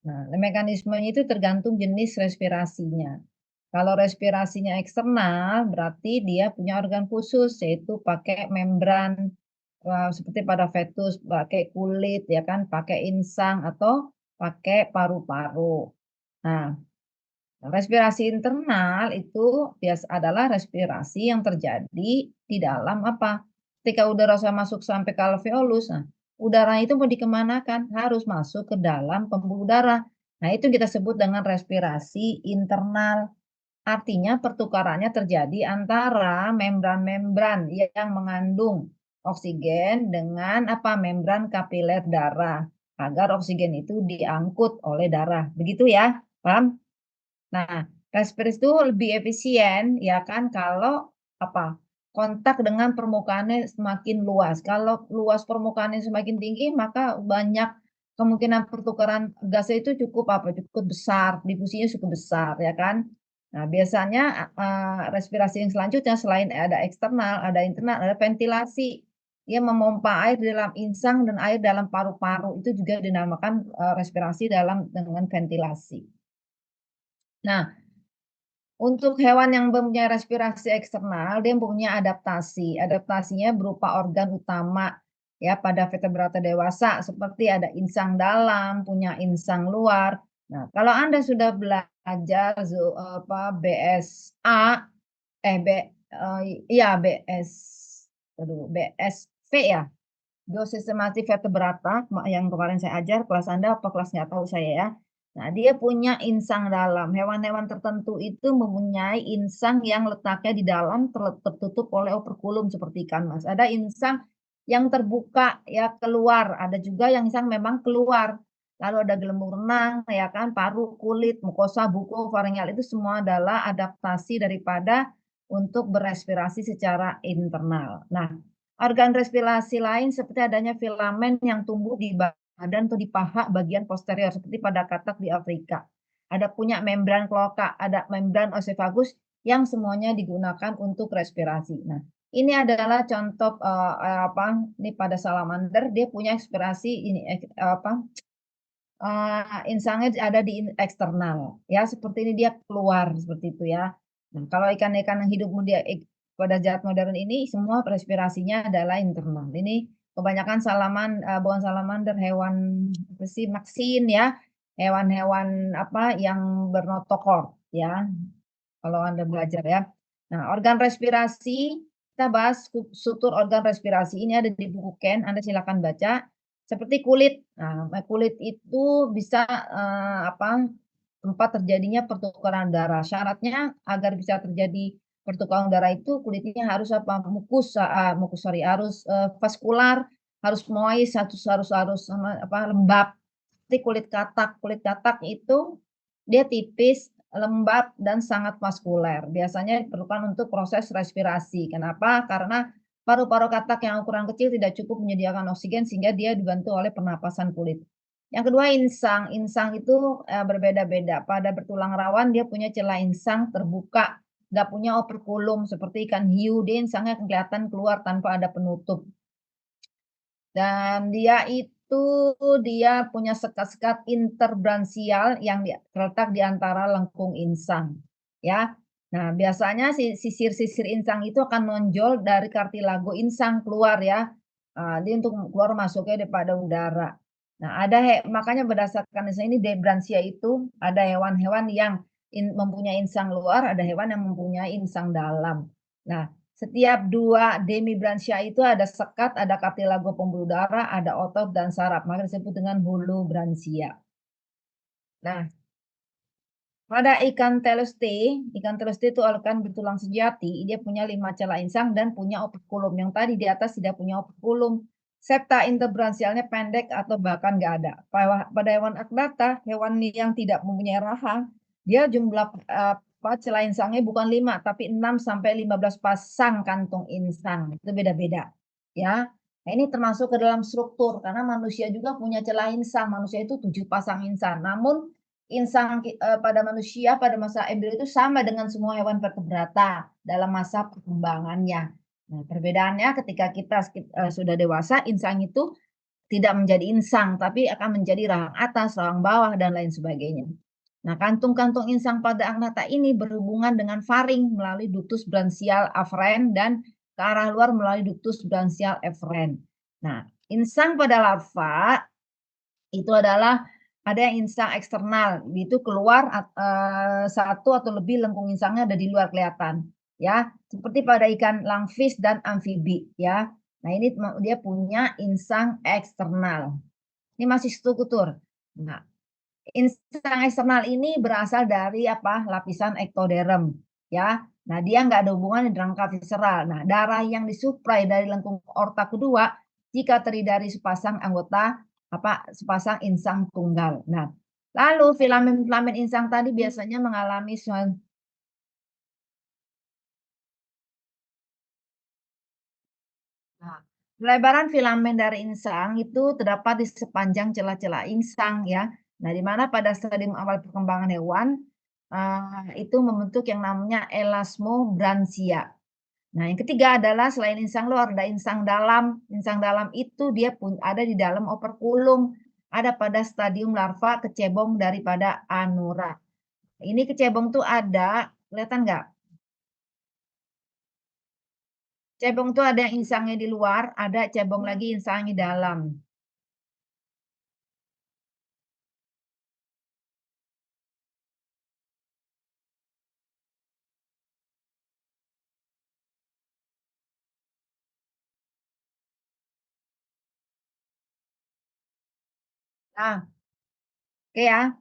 Nah, mekanismenya itu tergantung jenis respirasinya. Kalau respirasinya eksternal, berarti dia punya organ khusus, yaitu pakai membran, seperti pada fetus, pakai kulit, ya kan, pakai insang atau pakai paru-paru. Nah, respirasi internal itu adalah respirasi yang terjadi di dalam apa? Ketika udara sudah masuk sampai ke alveolus, nah, udara itu mau dikemanakan? Harus masuk ke dalam pembuluh darah. Nah, itu kita sebut dengan respirasi internal. Artinya pertukarannya terjadi antara membran-membran yang mengandung oksigen dengan apa? Membran kapiler darah agar oksigen itu diangkut oleh darah. Begitu ya, paham? Nah, respirasi itu lebih efisien ya kan kalau apa? Kontak dengan permukaannya semakin luas. Kalau luas permukaannya semakin tinggi, maka banyak kemungkinan pertukaran gasnya itu cukup apa? Cukup besar, difusinya cukup besar ya kan. Nah, biasanya respirasi yang selanjutnya selain ada eksternal, ada internal, ada ventilasi. Dia memompa air di dalam insang dan air dalam paru-paru. Itu juga dinamakan respirasi dengan ventilasi. Nah, untuk hewan yang mempunyai respirasi eksternal, dia punya adaptasi. Adaptasinya berupa organ utama ya pada vertebrata dewasa seperti ada insang dalam, punya insang luar. Nah, kalau Anda sudah belajar BSA B iya BSV ya, biosistematik vertebrata yang kemarin saya ajar, kelas Anda apa kelas nggak tahu saya ya. Nah, dia punya insang dalam. Hewan-hewan tertentu itu mempunyai insang yang letaknya di dalam tertutup oleh operkulum seperti ikan mas. Ada insang yang terbuka ya keluar, ada juga yang insang memang keluar. Lalu ada gelembung renang ya kan, paru, kulit, mukosa, buku, faringal itu semua adalah adaptasi daripada untuk berrespirasi secara internal. Nah, organ respirasi lain seperti adanya filamen yang tumbuh di badan atau di paha bagian posterior seperti pada katak di Afrika. Ada punya membran kloaka, ada membran oesophagus yang semuanya digunakan untuk respirasi. Nah, ini adalah contoh ini pada salamander dia punya respirasi ini insangnya ada di eksternal ya seperti ini dia keluar seperti itu ya. Nah, kalau ikan-ikan yang hidup pada zat modern ini semua respirasinya adalah internal. Ini kebanyakan bukan salamander, hewan apa sih, maksin ya, hewan-hewan apa yang bernotokor ya, kalau Anda belajar ya. Nah, organ respirasi, kita bahas struktur organ respirasi ini ada di buku Ken, Anda silakan baca. Seperti kulit. Nah, kulit itu bisa tempat terjadinya pertukaran darah. Syaratnya agar bisa terjadi pertukaran darah itu kulitnya harus apa? Harus vaskular, harus moist, harus lembab. Seperti kulit katak. Kulit katak itu dia tipis, lembab dan sangat vaskuler. Biasanya diperlukan untuk proses respirasi. Kenapa? Karena paru-paru katak yang ukuran kecil tidak cukup menyediakan oksigen sehingga dia dibantu oleh pernapasan kulit. Yang kedua insang. Insang itu berbeda-beda. Pada bertulang rawan dia punya celah insang terbuka, nggak punya operkulum seperti ikan hiu. Dia insangnya kelihatan keluar tanpa ada penutup. Dan dia punya sekat-sekat interbransial yang terletak di antara lengkung insang, ya. Nah, biasanya sisir-sisir insang itu akan menonjol dari kartilago insang keluar ya. Dia untuk keluar masuknya daripada udara. Nah, makanya berdasarkan insang ini debransia itu ada hewan-hewan yang mempunyai insang luar, ada hewan yang mempunyai insang dalam. Nah, setiap 2 demibranchia itu ada sekat, ada kartilago pembuluh darah, ada otot dan saraf, maka disebut dengan holobranchia. Nah, pada ikan teluste itu ikan bertulang sejati, dia punya 5 celah insang dan punya operkulum. Yang tadi di atas tidak punya operkulum. Septa interbranchialnya pendek atau bahkan nggak ada. Pada hewan akdata, hewan yang tidak mempunyai rahang, dia jumlah celah insangnya bukan 5 tapi 6 sampai 15 pasang kantung insang. Itu beda-beda. Ya. Nah, ini termasuk ke dalam struktur karena manusia juga punya celah insang. Manusia itu 7 pasang insang. Namun insang pada manusia pada masa embrio itu sama dengan semua hewan vertebrata dalam masa perkembangannya. Nah, perbedaannya ketika kita sudah dewasa, insang itu tidak menjadi insang, tapi akan menjadi rahang atas, rahang bawah, dan lain sebagainya. Nah, kantung-kantung insang pada agnata ini berhubungan dengan faring melalui ductus branchial afferent dan ke arah luar melalui ductus branchial efferent. Nah, insang pada larva itu adalah ada yang insang eksternal, itu keluar satu atau lebih lengkung insangnya ada di luar kelihatan, ya. Seperti pada ikan langfish dan amfibi, ya. Nah, ini dia punya insang eksternal. Ini masih struktur. Nah, insang eksternal ini berasal dari apa? Lapisan ektoderm, ya. Nah, dia nggak ada hubungan dengan rangka visceral. Nah, darah yang disuplai dari lengkung aorta kedua jika terdiri dari sepasang anggota sepasang insang tunggal. Nah, lalu filamen-filamen insang tadi biasanya mengalami nah, pelebaran filamen dari insang itu terdapat di sepanjang celah-celah insang ya. Nah, di mana pada stadium awal perkembangan hewan itu membentuk yang namanya elasmobranchia. Nah, yang ketiga adalah selain insang luar ada insang dalam. Insang dalam itu dia pun ada di dalam operkulum, ada pada stadium larva kecebong daripada anura. Ini kecebong tuh ada, kelihatan nggak? Cebong tuh ada yang insangnya di luar, ada cebong lagi insangnya di dalam. Nah, oke ya,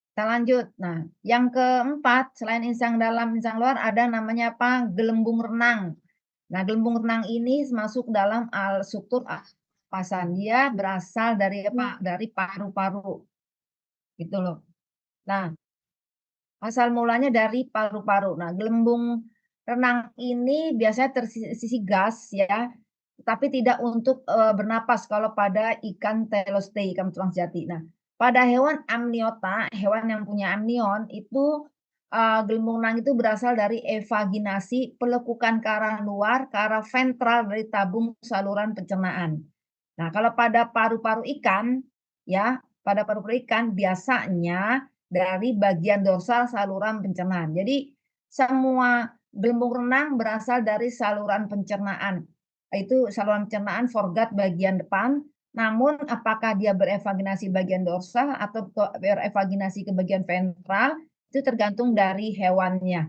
kita lanjut. Nah, yang keempat, selain insang dalam, insang luar, ada namanya apa? Gelembung renang. Nah, gelembung renang ini masuk dalam struktur pasan. Dia berasal dari apa? Dari paru-paru, gitu loh. Nah, asal mulanya dari paru-paru. Nah, gelembung renang ini biasanya tersisi gas ya, tapi tidak untuk, bernapas kalau pada ikan telostei, ikan tulang sejati. Nah, pada hewan amniota, hewan yang punya amnion itu, gelembung renang itu berasal dari evaginasi, pelekukan ke arah luar, ke arah ventral dari tabung saluran pencernaan. Nah, kalau pada paru-paru ikan, ya, pada paru-paru ikan biasanya dari bagian dorsal saluran pencernaan. Jadi, semua gelembung renang berasal dari saluran pencernaan. Itu saluran pencernaan foregut bagian depan, namun apakah dia berevaginasi bagian dorsal atau berevaginasi ke bagian ventral, itu tergantung dari hewannya.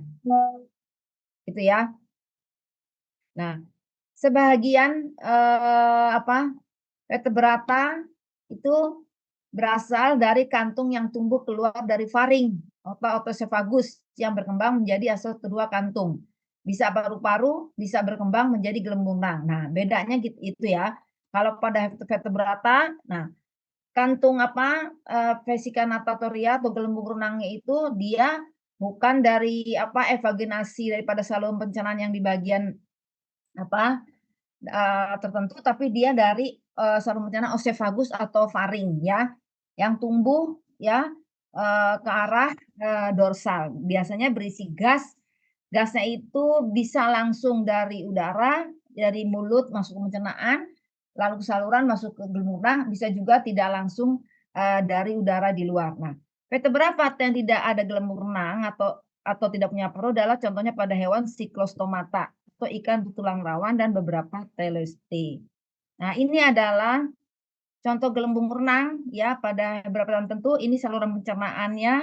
Gitu ya. Nah, sebagian, vertebrata itu berasal dari kantung yang tumbuh keluar dari faring atau otosephagus yang berkembang menjadi asal kedua kantung. Bisa paru-paru, bisa berkembang menjadi gelembung renang. Nah, bedanya itu ya. Kalau pada vertebrata, nah kantung vesica natatoria atau gelembung renangnya itu dia bukan dari evaginasi daripada saluran pencernaan yang di bagian apa tertentu, tapi dia dari, saluran pencernaan oesophagus atau faring ya, yang tumbuh ya, ke arah, dorsal. Biasanya berisi gas, gasnya itu bisa langsung dari udara, dari mulut masuk ke pencernaan, lalu ke saluran masuk ke gelembung renang, bisa juga tidak langsung, dari udara di luar. Nah, vertebrata yang tidak ada gelembung renang atau tidak punya paru adalah contohnya pada hewan Cyclostomata atau ikan bertulang rawan dan beberapa telesti. Nah, ini adalah contoh gelembung renang ya pada beberapa hewan tertentu. Ini saluran pencernaannya.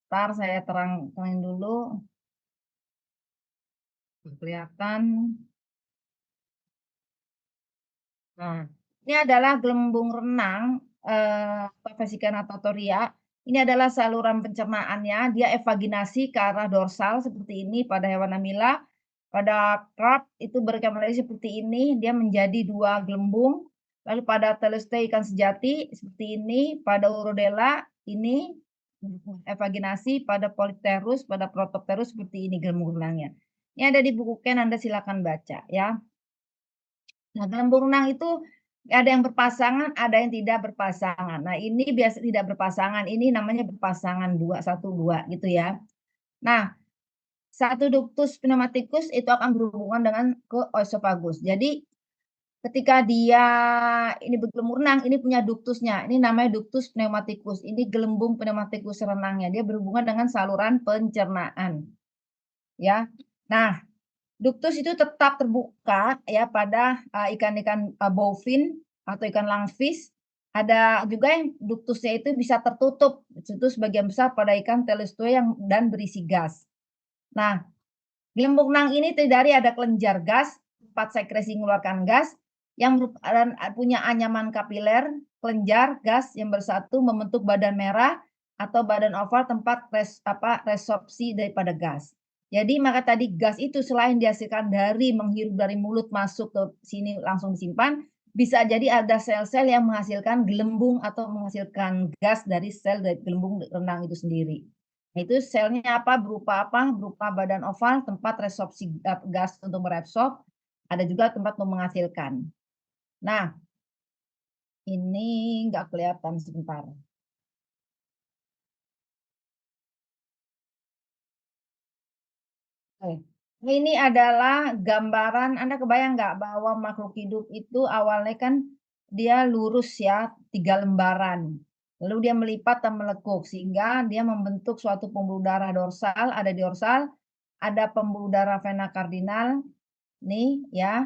Ntar saya terangin dulu. Kelihatan. Nah, ini adalah gelembung renang Vesica natatoria. Ini adalah saluran pencernaannya. Dia evaginasi ke arah dorsal seperti ini pada hewan amila. Pada carp itu berkamera seperti ini, dia menjadi 2 gelembung. Lalu pada telestay ikan sejati seperti ini, pada urodela ini evaginasi, pada polypterus, pada protopterus seperti ini gelembung renangnya. Ini ada di buku Ken, Anda silakan baca ya. Nah, gelembung renang itu ada yang berpasangan, ada yang tidak berpasangan. Nah, ini biasa tidak berpasangan, ini namanya berpasangan 2 1 2 gitu ya. Nah, satu ductus pneumatikus itu akan berhubungan dengan ke oesophagus. Jadi ketika dia ini bergelembung renang, ini punya duktusnya, ini namanya ductus pneumaticus, ini gelembung pneumatikus renangnya, dia berhubungan dengan saluran pencernaan, ya. Nah, duktus itu tetap terbuka ya pada, ikan-ikan, bovin atau ikan langfish, ada juga yang duktusnya itu bisa tertutup, itu sebagian besar pada ikan telestue yang dan berisi gas. Nah, gelembung renang ini terdiri dari ada kelenjar gas, tempat sekresi mengeluarkan gas, yang dan punya anyaman kapiler, kelenjar gas yang bersatu membentuk badan merah atau badan oval tempat resorpsi daripada gas. Jadi maka tadi gas itu selain dihasilkan dari menghirup dari mulut masuk ke sini langsung disimpan, bisa jadi ada sel-sel yang menghasilkan gelembung atau menghasilkan gas dari sel dari gelembung renang itu sendiri. Nah, itu selnya apa, berupa badan oval tempat resorpsi gas untuk meresorb, ada juga tempat untuk menghasilkan. Nah, ini nggak kelihatan sebentar. Oke. Ini adalah gambaran, Anda kebayang nggak bahwa makhluk hidup itu awalnya kan dia lurus ya, 3 lembaran. Lalu dia melipat dan melekuk sehingga dia membentuk suatu pembuluh darah dorsal, ada dorsal, ada pembuluh darah vena kardinal nih ya.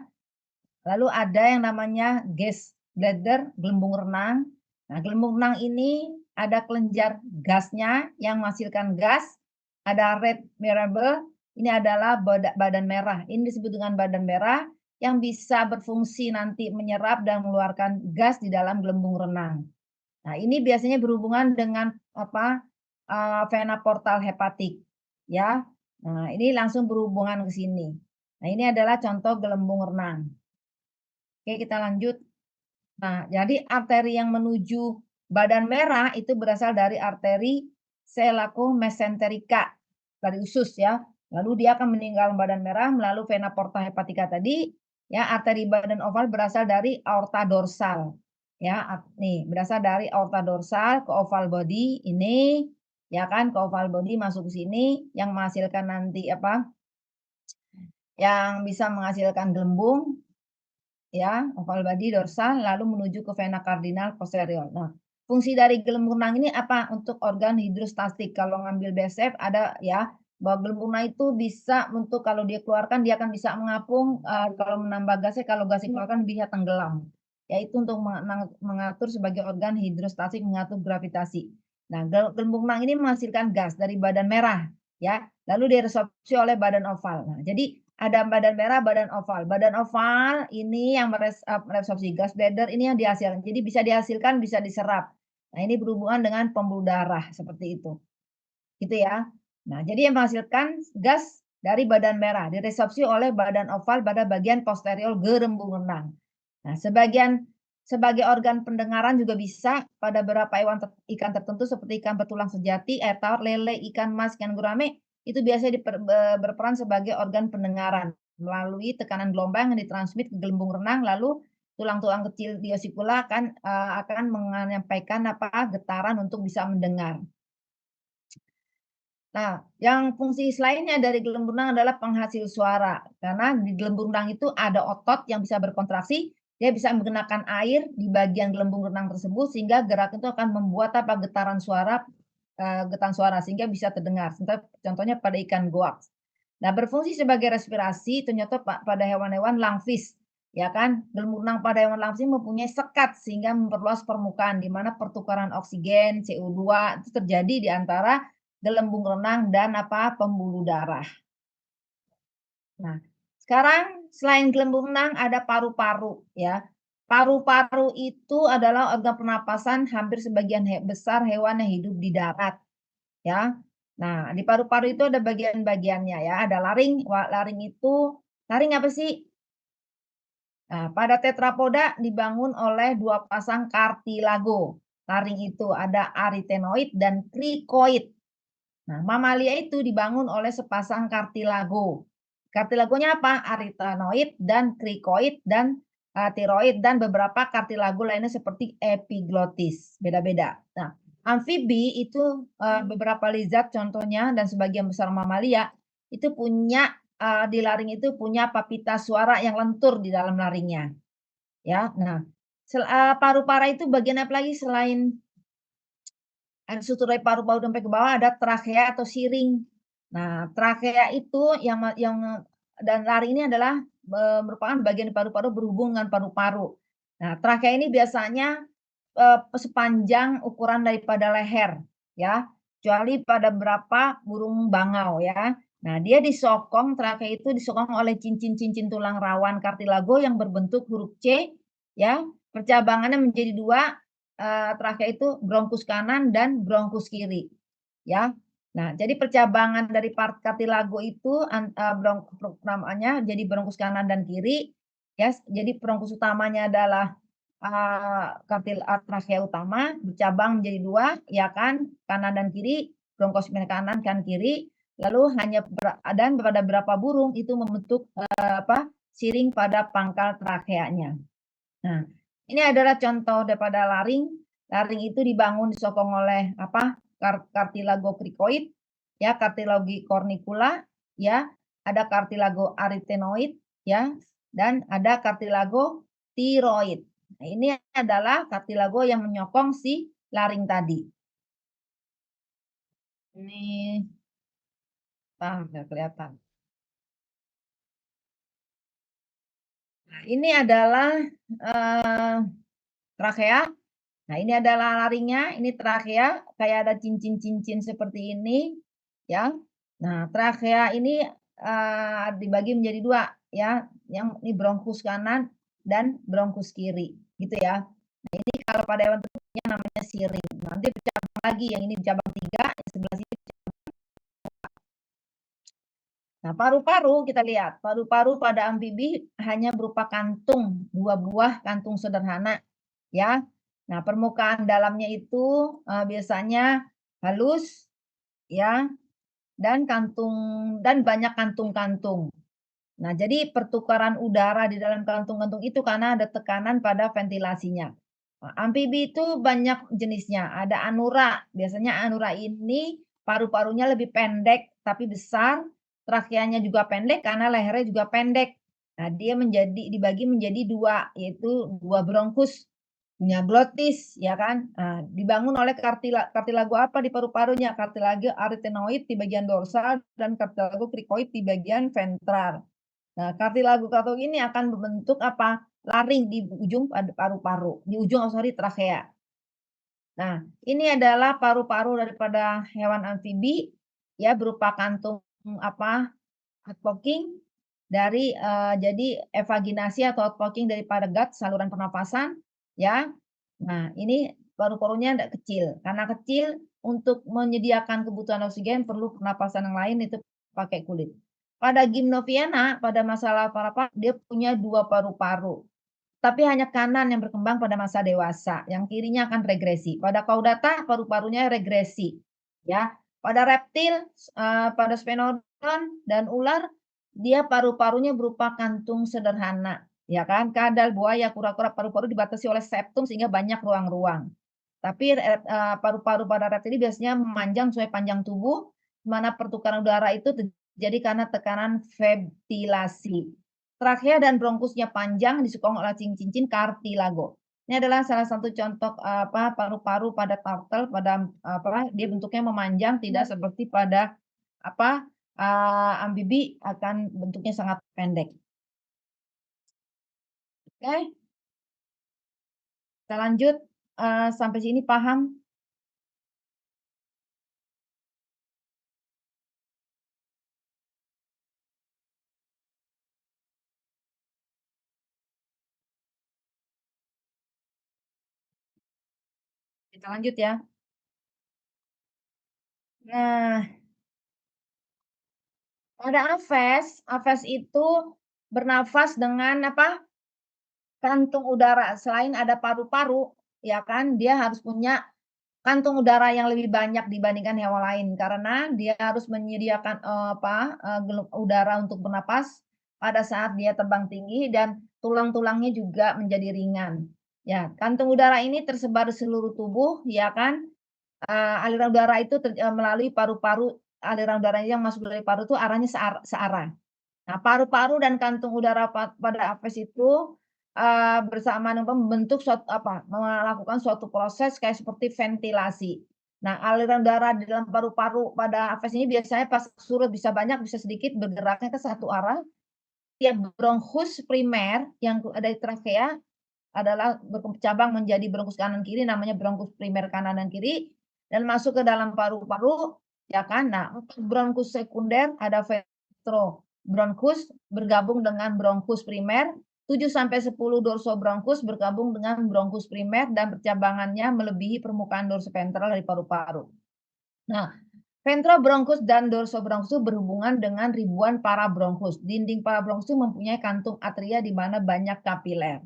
Lalu ada yang namanya gallbladder, gelembung renang. Nah, gelembung renang ini ada kelenjar gasnya yang menghasilkan gas, ada red mirable, ini adalah badan merah. Ini disebut dengan badan merah yang bisa berfungsi nanti menyerap dan mengeluarkan gas di dalam gelembung renang. Nah, ini biasanya berhubungan dengan vena portal hepatik, ya. Nah, ini langsung berhubungan ke sini. Nah, ini adalah contoh gelembung renang. Oke, kita lanjut. Nah, jadi arteri yang menuju badan merah itu berasal dari arteri mesenterica dari usus ya. Lalu dia akan meninggal badan merah melalui vena porta hepatica tadi. Ya, arteri badan oval berasal dari aorta dorsal. Ya, nih berasal dari aorta dorsal ke oval body ini, ya kan, ke oval body masuk ke sini yang menghasilkan nanti yang bisa menghasilkan gelembung ya, oval body dorsal lalu menuju ke vena kardinal posterior. Nah, fungsi dari gelembung renang ini apa? Untuk organ hidrostatik. Kalau ngambil BSF ada ya, bahwa gelembung renang itu bisa untuk kalau dia keluarkan dia akan bisa mengapung, kalau menambah gasnya, kalau gas dikeluarkan bisa tenggelam. Yaitu untuk mengatur sebagai organ hidrostatik mengatur gravitasi. Nah, gelembung renang ini menghasilkan gas dari badan merah ya, lalu diresorpsi oleh badan oval. Nah, jadi ada badan merah, badan oval. Badan oval ini yang meresorpsi gas bladder ini yang dihasilkan. Jadi bisa dihasilkan, bisa diserap. Nah, ini berhubungan dengan pembuluh darah seperti itu. Gitu ya. Nah, jadi yang menghasilkan gas dari badan merah diresorpsi oleh badan oval pada bagian posterior gelembung renang. Nah, sebagai organ pendengaran juga bisa pada beberapa ikan tertentu seperti ikan betulang sejati, air tawar, lele, ikan mas, ikan gurame itu biasanya berperan sebagai organ pendengaran melalui tekanan gelombang yang ditransmit ke gelembung renang lalu tulang-tulang kecil di osikula akan menyampaikan getaran untuk bisa mendengar. Nah, yang fungsi lainnya dari gelembung renang adalah penghasil suara. Karena di gelembung renang itu ada otot yang bisa berkontraksi, dia bisa menggunakan air di bagian gelembung renang tersebut sehingga gerak itu akan membuat getaran suara sehingga bisa terdengar. Contohnya pada ikan goaks. Nah, berfungsi sebagai respirasi ternyata pada hewan-hewan langfish, ya kan? Gelembung renang pada hewan langfish mempunyai sekat sehingga memperluas permukaan di mana pertukaran oksigen, CO2 itu terjadi di antara gelembung renang dan pembuluh darah. Nah, sekarang selain gelembung renang ada paru-paru ya. Paru-paru itu adalah organ pernapasan hampir sebagian besar hewan yang hidup di darat ya. Nah, di paru-paru itu ada bagian-bagiannya ya. Ada laring, laring itu laring apa sih? Nah, pada tetrapoda dibangun oleh 2 pasang kartilago. Laring itu ada arytenoid dan cricoid. Nah, mamalia itu dibangun oleh sepasang kartilago. Kartilagonya apa? Arytenoid dan cricoid dan tiroid dan beberapa kartilago lainnya seperti epiglotis. Beda-beda. Nah, amfibi itu beberapa lizard contohnya dan sebagian besar mamalia itu punya di laring itu punya papita suara yang lentur di dalam laringnya. ya. Nah, paru-para itu bagian apa lagi selain ada struktur dari paru-paru sampai ke bawah ada trakea atau siring. Nah, trakea itu yang dan laring ini adalah, merupakan bagian paru-paru berhubung dengan paru-paru. Nah, trakea ini biasanya, sepanjang ukuran daripada leher, ya, kecuali pada beberapa burung bangau ya. Nah, dia disokong trakea itu disokong oleh cincin-cincin tulang rawan kartilago yang berbentuk huruf C, ya, percabangannya menjadi 2. Trakea itu bronkus kanan dan bronkus kiri, ya. Nah, jadi percabangan dari kartilago itu namanya jadi bronkus kanan dan kiri, ya. Jadi bronkus utamanya adalah, trakea utama bercabang menjadi 2, ya kan, kanan dan kiri, bronkus kanan kan kiri, lalu hanya dan pada beberapa burung itu membentuk, siring pada pangkal trakeanya. Nah, ini adalah contoh daripada laring. Laring itu dibangun disokong oleh apa, kartilago krikoid, ya, kartilago cornicula, ya, ada kartilago arytenoid, ya, dan ada kartilago tiroid. Nah, ini adalah kartilago yang menyokong si laring tadi. Ini, nggak kelihatan. Nah, ini adalah, trakea. Nah, ini adalah laringnya, ini trakea, kayak ada cincin-cincin seperti ini, ya. Nah, trakea ini, dibagi menjadi 2, ya, yang ini bronkus kanan dan bronkus kiri, gitu ya. Nah, ini kalau pada hewan tertentunya namanya siring. Nanti bercabang lagi, yang ini bercabang 3, yang sebelah sini. Nah, paru-paru kita lihat, paru-paru pada amfibi hanya berupa kantung, 2 buah kantung sederhana, ya. Nah, permukaan dalamnya itu, biasanya halus, ya, dan banyak kantung-kantung. Nah, jadi pertukaran udara di dalam kantung-kantung itu karena ada tekanan pada ventilasinya. Nah, amfibi itu banyak jenisnya, ada anura, biasanya anura ini paru-parunya lebih pendek tapi besar, trakeanya juga pendek karena lehernya juga pendek. Nah, dia dibagi menjadi 2, yaitu 2 bronkus, punya glotis, ya kan. Nah, dibangun oleh kartilago apa di paru-parunya? Kartilago arytenoid di bagian dorsal dan kartilago krikoid di bagian ventral. Nah, kartilago ini akan membentuk apa? Laring di ujung paru-paru, di ujung, trakea. Nah, ini adalah paru-paru daripada hewan amfibi, ya, berupa kantung apa, outpocking dari, jadi evaginasi atau outpocking daripada gut, saluran pernafasan, ya. Nah, ini paru-parunya ndak kecil, karena kecil untuk menyediakan kebutuhan oksigen perlu pernapasan yang lain itu pakai kulit. Pada Gymnoviana, pada masalah para dia punya 2 paru-paru. Tapi hanya kanan yang berkembang pada masa dewasa, yang kirinya akan regresi. Pada Caudata paru-parunya regresi, ya. Pada reptil, pada Sphenodon dan ular, dia paru-parunya berupa kantung sederhana, ya kan. Kadal, buaya, kura-kura, paru-paru dibatasi oleh septum sehingga banyak ruang-ruang. Tapi paru-paru pada reptil biasanya memanjang sesuai panjang tubuh, di mana pertukaran udara itu terjadi karena tekanan ventilasi. Trakea dan bronkusnya panjang disokong oleh cincin kartilago. Ini adalah salah satu contoh, paru-paru pada turtle pada, dia bentuknya memanjang tidak seperti pada apa, amfibi akan bentuknya sangat pendek. Oke, kita lanjut, sampai sini paham? Kita lanjut ya. Nah, pada Aves, Aves itu bernafas dengan apa, kantung udara. Selain ada paru-paru, ya kan, dia harus punya kantung udara yang lebih banyak dibandingkan hewan lain, karena dia harus menyediakan, udara untuk bernapas pada saat dia terbang tinggi dan tulang-tulangnya juga menjadi ringan. Ya, kantung udara ini tersebar di seluruh tubuh, ya kan, aliran udara itu melalui paru-paru, aliran udara yang masuk dari paru itu arahnya searah. Nah, paru-paru dan kantung udara pada apes itu bersamaan membentuk melakukan suatu proses kayak seperti ventilasi. Nah, aliran udara di dalam paru-paru pada apes ini biasanya pas surut bisa banyak, bisa sedikit bergeraknya ke satu arah. Tiap bronkus primer yang ada di trakea adalah bercabang menjadi bronkus kanan kiri namanya bronkus primer kanan dan kiri dan masuk ke dalam paru-paru, ya kan. Nah, untuk bronkus sekunder ada bronkus bergabung dengan bronkus primer, 7 sampai 10 dorsobronkus bergabung dengan bronkus primer dan percabangannya melebihi permukaan dorsoventral dari paru-paru. Nah, ventrobronkus dan dorsobronkus itu berhubungan dengan ribuan parabronkus. Dinding parabronkus itu mempunyai kantung atria di mana banyak kapiler.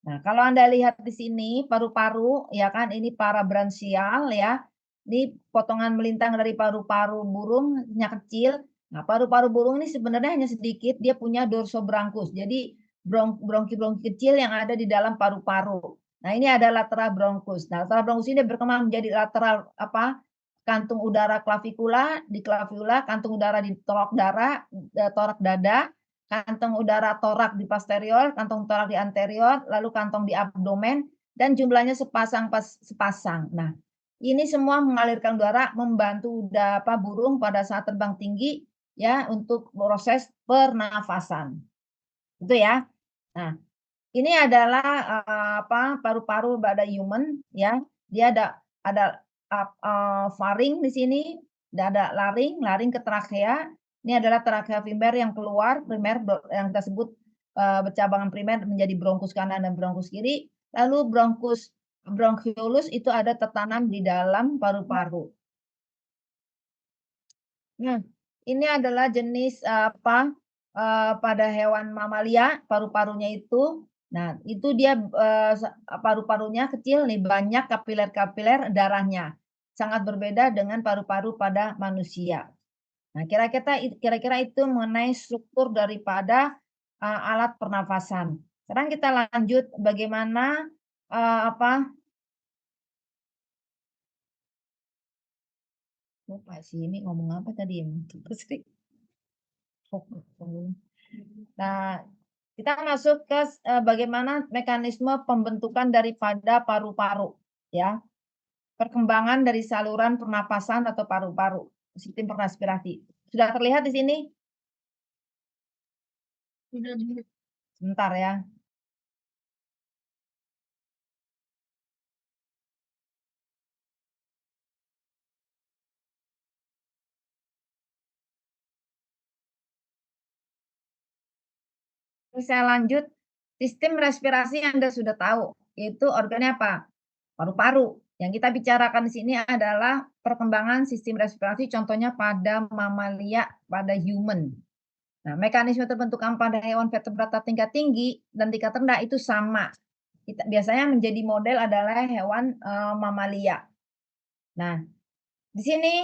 Nah, kalau Anda lihat di sini paru-paru, ya kan, ini parabranchial ya. Ini potongan melintang dari paru-paru burungnya kecil. Nah, paru-paru burung ini sebenarnya hanya sedikit, dia punya dorsobronkus. Jadi bronki-bronki kecil yang ada di dalam paru-paru. Nah, ini ada lateral bronkus. Nah, lateral bronkus ini berkembang menjadi lateral kantung udara klavikula, di klavula, kantung udara di torak dada, kantong udara torak di posterior, kantong torak di anterior, lalu kantong di abdomen, dan jumlahnya sepasang. Nah, ini semua mengalirkan udara, membantu burung pada saat terbang tinggi, ya, untuk proses pernafasan. Itu ya. Nah, ini adalah paru-paru pada human, ya. Dia ada faring di sini, ada laring, laring ke trakea. Ini adalah trakea primer yang keluar, primer yang kita sebut bercabangan primer menjadi bronkus kanan dan bronkus kiri. Lalu bronchiolus itu ada tertanam di dalam paru-paru. Nah, ini adalah jenis pada hewan mamalia paru-parunya itu. Nah, itu dia paru-parunya kecil nih, banyak kapiler-kapiler darahnya. Sangat berbeda dengan paru-paru pada manusia. Nah, kira-kira itu mengenai struktur daripada alat pernafasan. Sekarang kita lanjut bagaimana lupa sih ini ngomong apa tadi ya? Nah, kita masuk ke bagaimana mekanisme pembentukan daripada paru-paru, ya. Perkembangan dari saluran pernapasan atau paru-paru, sistem pernaspirasi. Sudah terlihat di sini? Sebentar ya. Saya lanjut, sistem respirasi Anda sudah tahu, yaitu organnya apa? Paru-paru. Yang kita bicarakan di sini adalah perkembangan sistem respirasi, contohnya pada mamalia, pada human. Nah, mekanisme terbentukan pada hewan vertebrata tingkat tinggi dan tingkat rendah itu sama. Biasanya menjadi model adalah hewan mamalia. Nah, di sini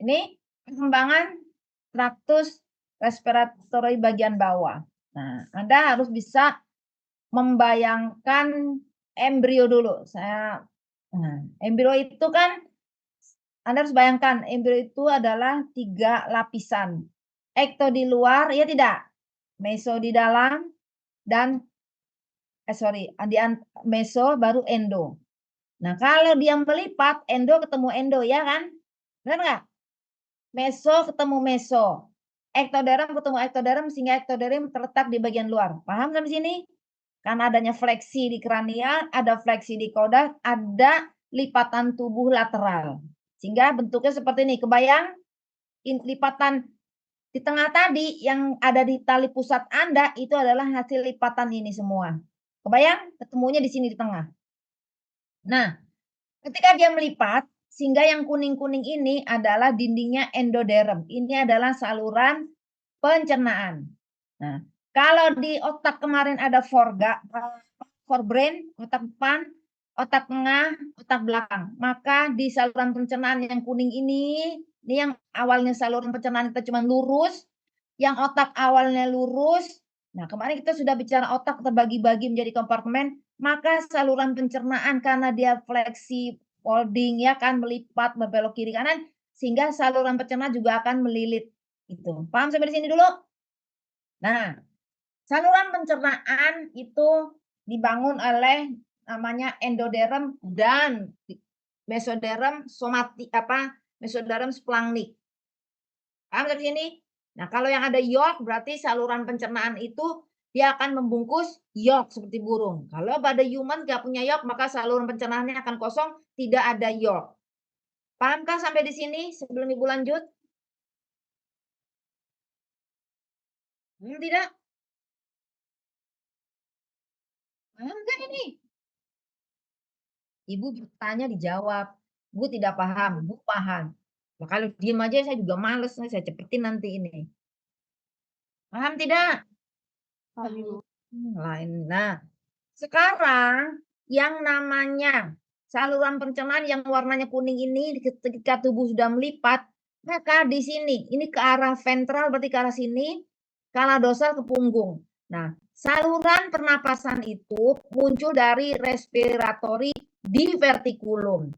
ini perkembangan traktus respiratory bagian bawah. Nah, Anda harus bisa membayangkan embrio dulu. Embrio itu kan Anda harus bayangkan embrio itu adalah 3 lapisan. Ekto di luar, ya tidak? Meso di dalam dan meso baru endo. Nah, kalau dia melipat, endo ketemu endo, ya kan? Benar nggak? Meso ketemu meso. Ektoderm ketemu ektoderm sehingga ektoderm terletak di bagian luar. Paham sampai sini? Karena adanya fleksi di kranial, ada fleksi di koda, ada lipatan tubuh lateral. Sehingga bentuknya seperti ini. Kebayang? Lipatan di tengah tadi yang ada di tali pusat Anda itu adalah hasil lipatan ini semua. Kebayang? Ketemunya di sini di tengah. Nah, ketika dia melipat, sehingga yang kuning-kuning ini adalah dindingnya endoderm. Ini adalah saluran pencernaan. Nah, kalau di otak kemarin ada forebrain, otak depan, otak tengah, otak belakang. Maka di saluran pencernaan yang kuning ini yang awalnya saluran pencernaan kita cuma lurus, yang otak awalnya lurus. Nah, kemarin kita sudah bicara otak terbagi-bagi menjadi kompartemen, maka saluran pencernaan karena dia fleksi folding ya kan melipat berbelok kiri kanan sehingga saluran pencernaan juga akan melilit itu. Paham sampai di sini dulu? Nah, Saluran pencernaan itu dibangun oleh namanya endoderm dan mesoderm mesoderm splanchnic. Paham sampai sini? Nah, kalau yang ada yolk berarti saluran pencernaan itu dia akan membungkus yolk seperti burung. Kalau pada human nggak punya yolk, maka saluran pencernaannya akan kosong, tidak ada yolk. Pahamkah sampai di sini sebelum Ibu lanjut? Tidak? Paham nggak ini? Ibu bertanya dijawab. Bu tidak paham, Bu paham. Nah, kalau diem aja saya juga males nih, saya cepetin nanti ini. Paham tidak? Paham. Lain. Nah, sekarang yang namanya saluran pencernaan yang warnanya kuning ini ketika tubuh sudah melipat, maka di sini ini ke arah ventral berarti ke arah sini, ke arah dorsal ke punggung. Nah, saluran pernapasan itu muncul dari respiratory diverticulum.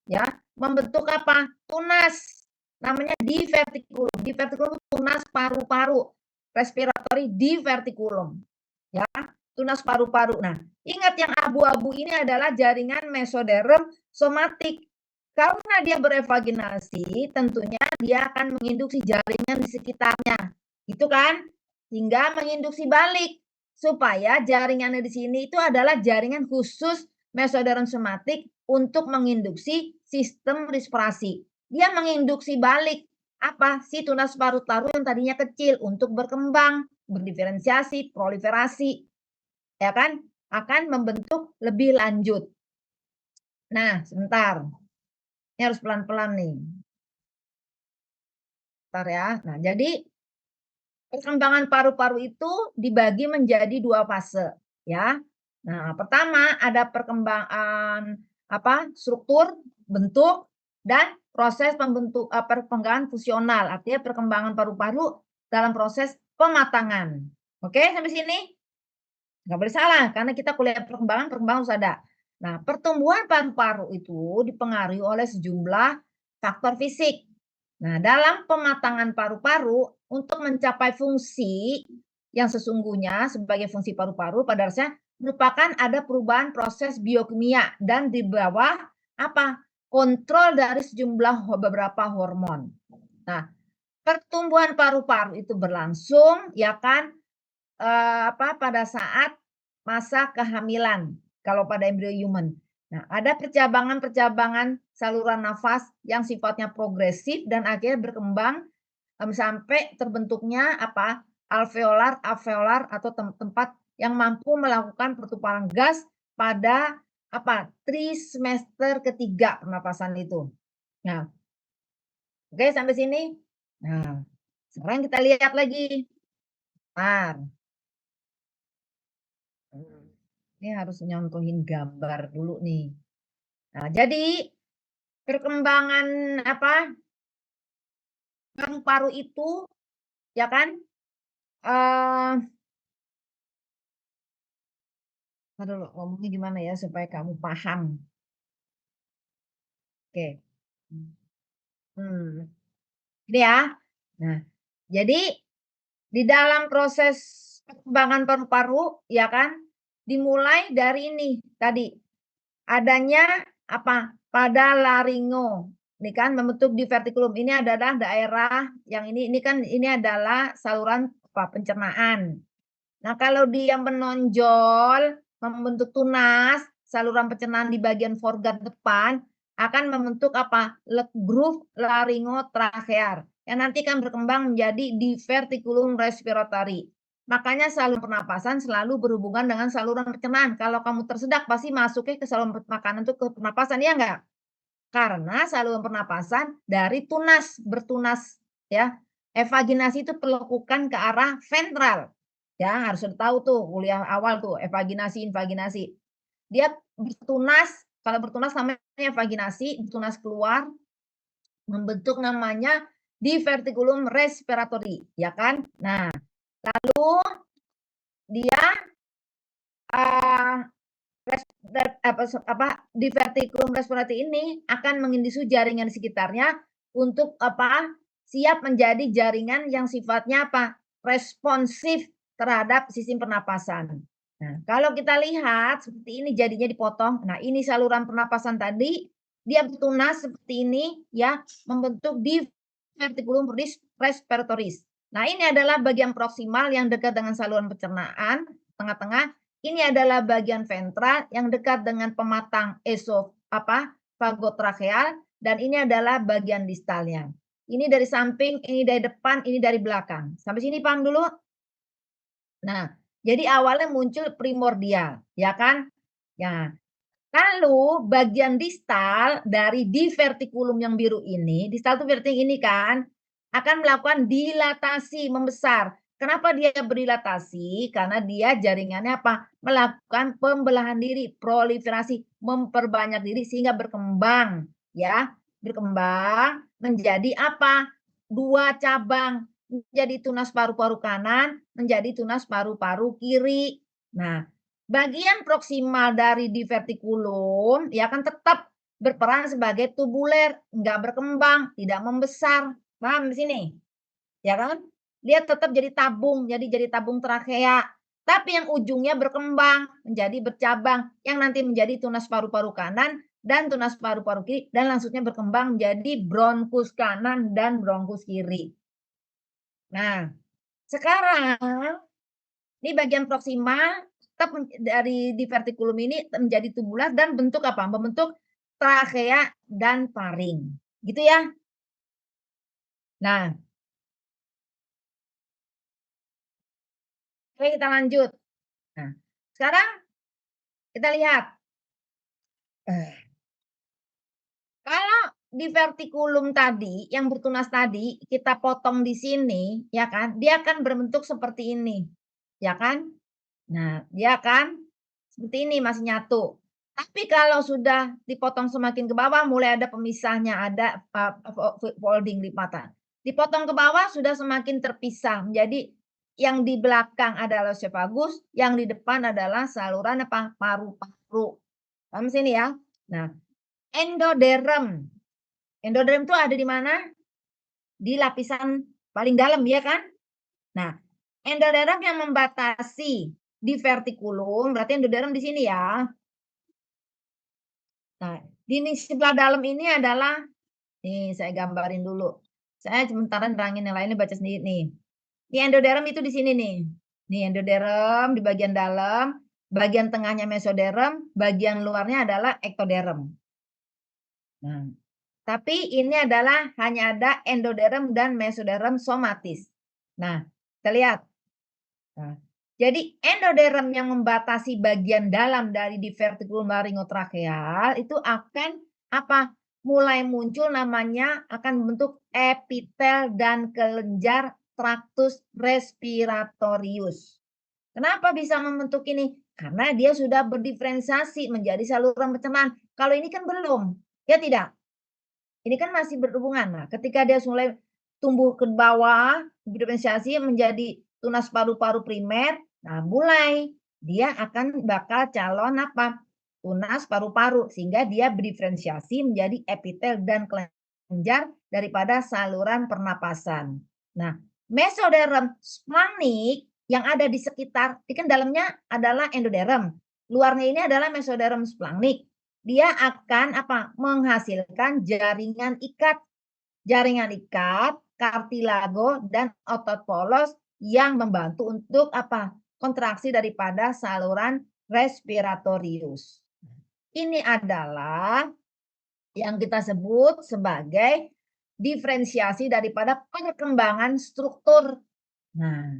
Ya, membentuk apa? Tunas. Namanya diverticulum. Diverticulum itu tunas paru-paru. Respiratory diverticulum. Ya, tunas paru-paru. Nah, ingat yang abu-abu ini adalah jaringan mesoderm somatik. Karena dia berevaginasi, tentunya dia akan menginduksi jaringan di sekitarnya. Gitu kan? Hingga menginduksi balik. Supaya jaringannya di sini itu adalah jaringan khusus mesoderm somatik untuk menginduksi sistem respirasi. Dia menginduksi balik apa? Si tunas paru-paru yang tadinya kecil untuk berkembang, berdiferensiasi, proliferasi, ya kan? Akan membentuk lebih lanjut. Nah, sebentar. Ini harus pelan-pelan nih. Bentar ya. Nah, jadi perkembangan paru-paru itu dibagi menjadi 2 fase, ya. Nah, pertama ada perkembangan struktur, bentuk, dan proses perkembangan fusional, artinya perkembangan paru-paru dalam proses pematangan. Oke, sampai sini? Nggak boleh salah, karena kita kuliah perkembangan harus ada. Nah, pertumbuhan paru-paru itu dipengaruhi oleh sejumlah faktor fisik. Nah, dalam pematangan paru-paru untuk mencapai fungsi yang sesungguhnya sebagai fungsi paru-paru pada dasarnya merupakan ada perubahan proses biokimia dan di bawah kontrol dari sejumlah beberapa hormon. Nah, pertumbuhan paru-paru itu berlangsung ya kan pada saat masa kehamilan kalau pada embrio human. Nah, ada percabangan-percabangan saluran nafas yang sifatnya progresif dan akhirnya berkembang sampai terbentuknya alveolar atau tempat yang mampu melakukan pertukaran gas pada trimester ketiga pernapasan itu. Nah, oke sampai sini. Nah, sekarang kita lihat lagi. Ini harus nyontohin gambar dulu nih. Nah, jadi perkembangan paru-paru itu ya kan dulu ngomongnya gimana ya supaya kamu paham. Oke. Ini ya. Nah, jadi di dalam proses perkembangan paru-paru ya kan dimulai dari ini tadi adanya pada laringo. Ini kan membentuk diverticulum. Ini adalah daerah yang ini kan ini adalah saluran pencernaan. Nah, kalau dia menonjol membentuk tunas, saluran pencernaan di bagian foregut depan akan membentuk groove laryngotrachear yang nanti kan berkembang menjadi diverticulum respiratory. Makanya saluran pernapasan selalu berhubungan dengan saluran pencernaan. Kalau kamu tersedak pasti masuknya ke saluran makanan itu ke pernapasan, ya enggak? Karena saluran pernapasan dari bertunas ya. Evaginasi itu pelekukan ke arah ventral. Ya, harus tahu tuh kuliah awal tuh evaginasi, invaginasi. Dia bertunas, kalau bertunas namanya evaginasi, bertunas keluar membentuk namanya diverticulum respiratory, ya kan? Nah, lalu dia diverticulum respiratory ini akan menginduksi jaringan di sekitarnya untuk siap menjadi jaringan yang sifatnya responsif terhadap sistem pernapasan. Nah, kalau kita lihat seperti ini jadinya dipotong. Nah, ini saluran pernapasan tadi, dia bertunas seperti ini ya, membentuk diverticulum respiratoris. Nah, ini adalah bagian proksimal yang dekat dengan saluran pencernaan, tengah-tengah. Ini adalah bagian ventral yang dekat dengan pematang fagotracheal, dan ini adalah bagian distalnya. Ini dari samping, ini dari depan, ini dari belakang. Sampai sini paham dulu? Nah, jadi awalnya muncul primordial, ya kan? Ya. Lalu bagian distal dari divertikulum yang biru ini, distal itu berarti ini kan, akan melakukan dilatasi, membesar. Kenapa dia berdilatasi? Karena dia jaringannya apa? Melakukan pembelahan diri, proliferasi, memperbanyak diri sehingga berkembang, ya. Berkembang menjadi apa? 2 cabang, menjadi tunas paru-paru kanan, menjadi tunas paru-paru kiri. Nah, bagian proksimal dari divertikulum ya kan tetap berperan sebagai tubuler, enggak berkembang, tidak membesar. Paham di sini? Ya kan? Dia tetap jadi tabung trakea. Tapi yang ujungnya berkembang, menjadi bercabang, yang nanti menjadi tunas paru-paru kanan dan tunas paru-paru kiri, dan langsungnya berkembang menjadi bronkus kanan dan bronkus kiri. Nah, sekarang ini bagian proksimal tetap dari divertikulum ini menjadi tubular dan bentuk apa? Membentuk trachea dan faring. Gitu ya. Nah, oke kita lanjut. Nah, sekarang kita lihat. Kalau divertikulum tadi yang bertunas tadi kita potong di sini, ya kan? Dia akan berbentuk seperti ini. Ya kan? Nah, dia akan seperti ini masih nyatu. Tapi kalau sudah dipotong semakin ke bawah mulai ada pemisahnya, ada folding lipatan. Dipotong ke bawah sudah semakin terpisah menjadi yang di belakang adalah esophagus, yang di depan adalah saluran apa? Paru-paru. Paham sini ya? Nah, endoderm. Endoderm itu ada di mana? Di lapisan paling dalam ya kan? Nah, endoderm yang membatasi divertikulum, berarti endoderm di sini ya. Nah, di sebelah dalam ini adalah, nih saya gambarin dulu. Saya sementara nerangin yang lainnya baca sendiri nih. Ini endoderm itu di sini nih. Nih endoderm di bagian dalam, bagian tengahnya mesoderm, bagian luarnya adalah ektoderm. Nah, tapi ini adalah hanya ada endoderm dan mesoderm somatis. Nah, kita lihat. Nah, jadi endoderm yang membatasi bagian dalam dari divertikulum laryngotracheal itu akan apa? Mulai muncul namanya akan membentuk epitel dan kelenjar traktus respiratorius. Kenapa bisa membentuk ini? Karena dia sudah berdiferensiasi menjadi saluran pencernaan. Kalau ini kan belum, ya tidak? Ini kan masih berhubungan. Nah, ketika dia mulai tumbuh ke bawah, diferensiasi menjadi tunas paru-paru primer, nah mulai dia akan bakal calon apa? Tunas paru-paru sehingga dia berdiferensiasi menjadi epitel dan kelenjar daripada saluran pernapasan. Nah, mesoderm splanchnic yang ada di sekitar, ini kan dalamnya adalah endoderm. Luarnya ini adalah mesoderm splanchnic. Dia akan apa? Menghasilkan jaringan ikat. Jaringan ikat, kartilago, dan otot polos yang membantu untuk apa? Kontraksi daripada saluran respiratorius. Ini adalah yang kita sebut sebagai diferensiasi daripada perkembangan struktur. Nah,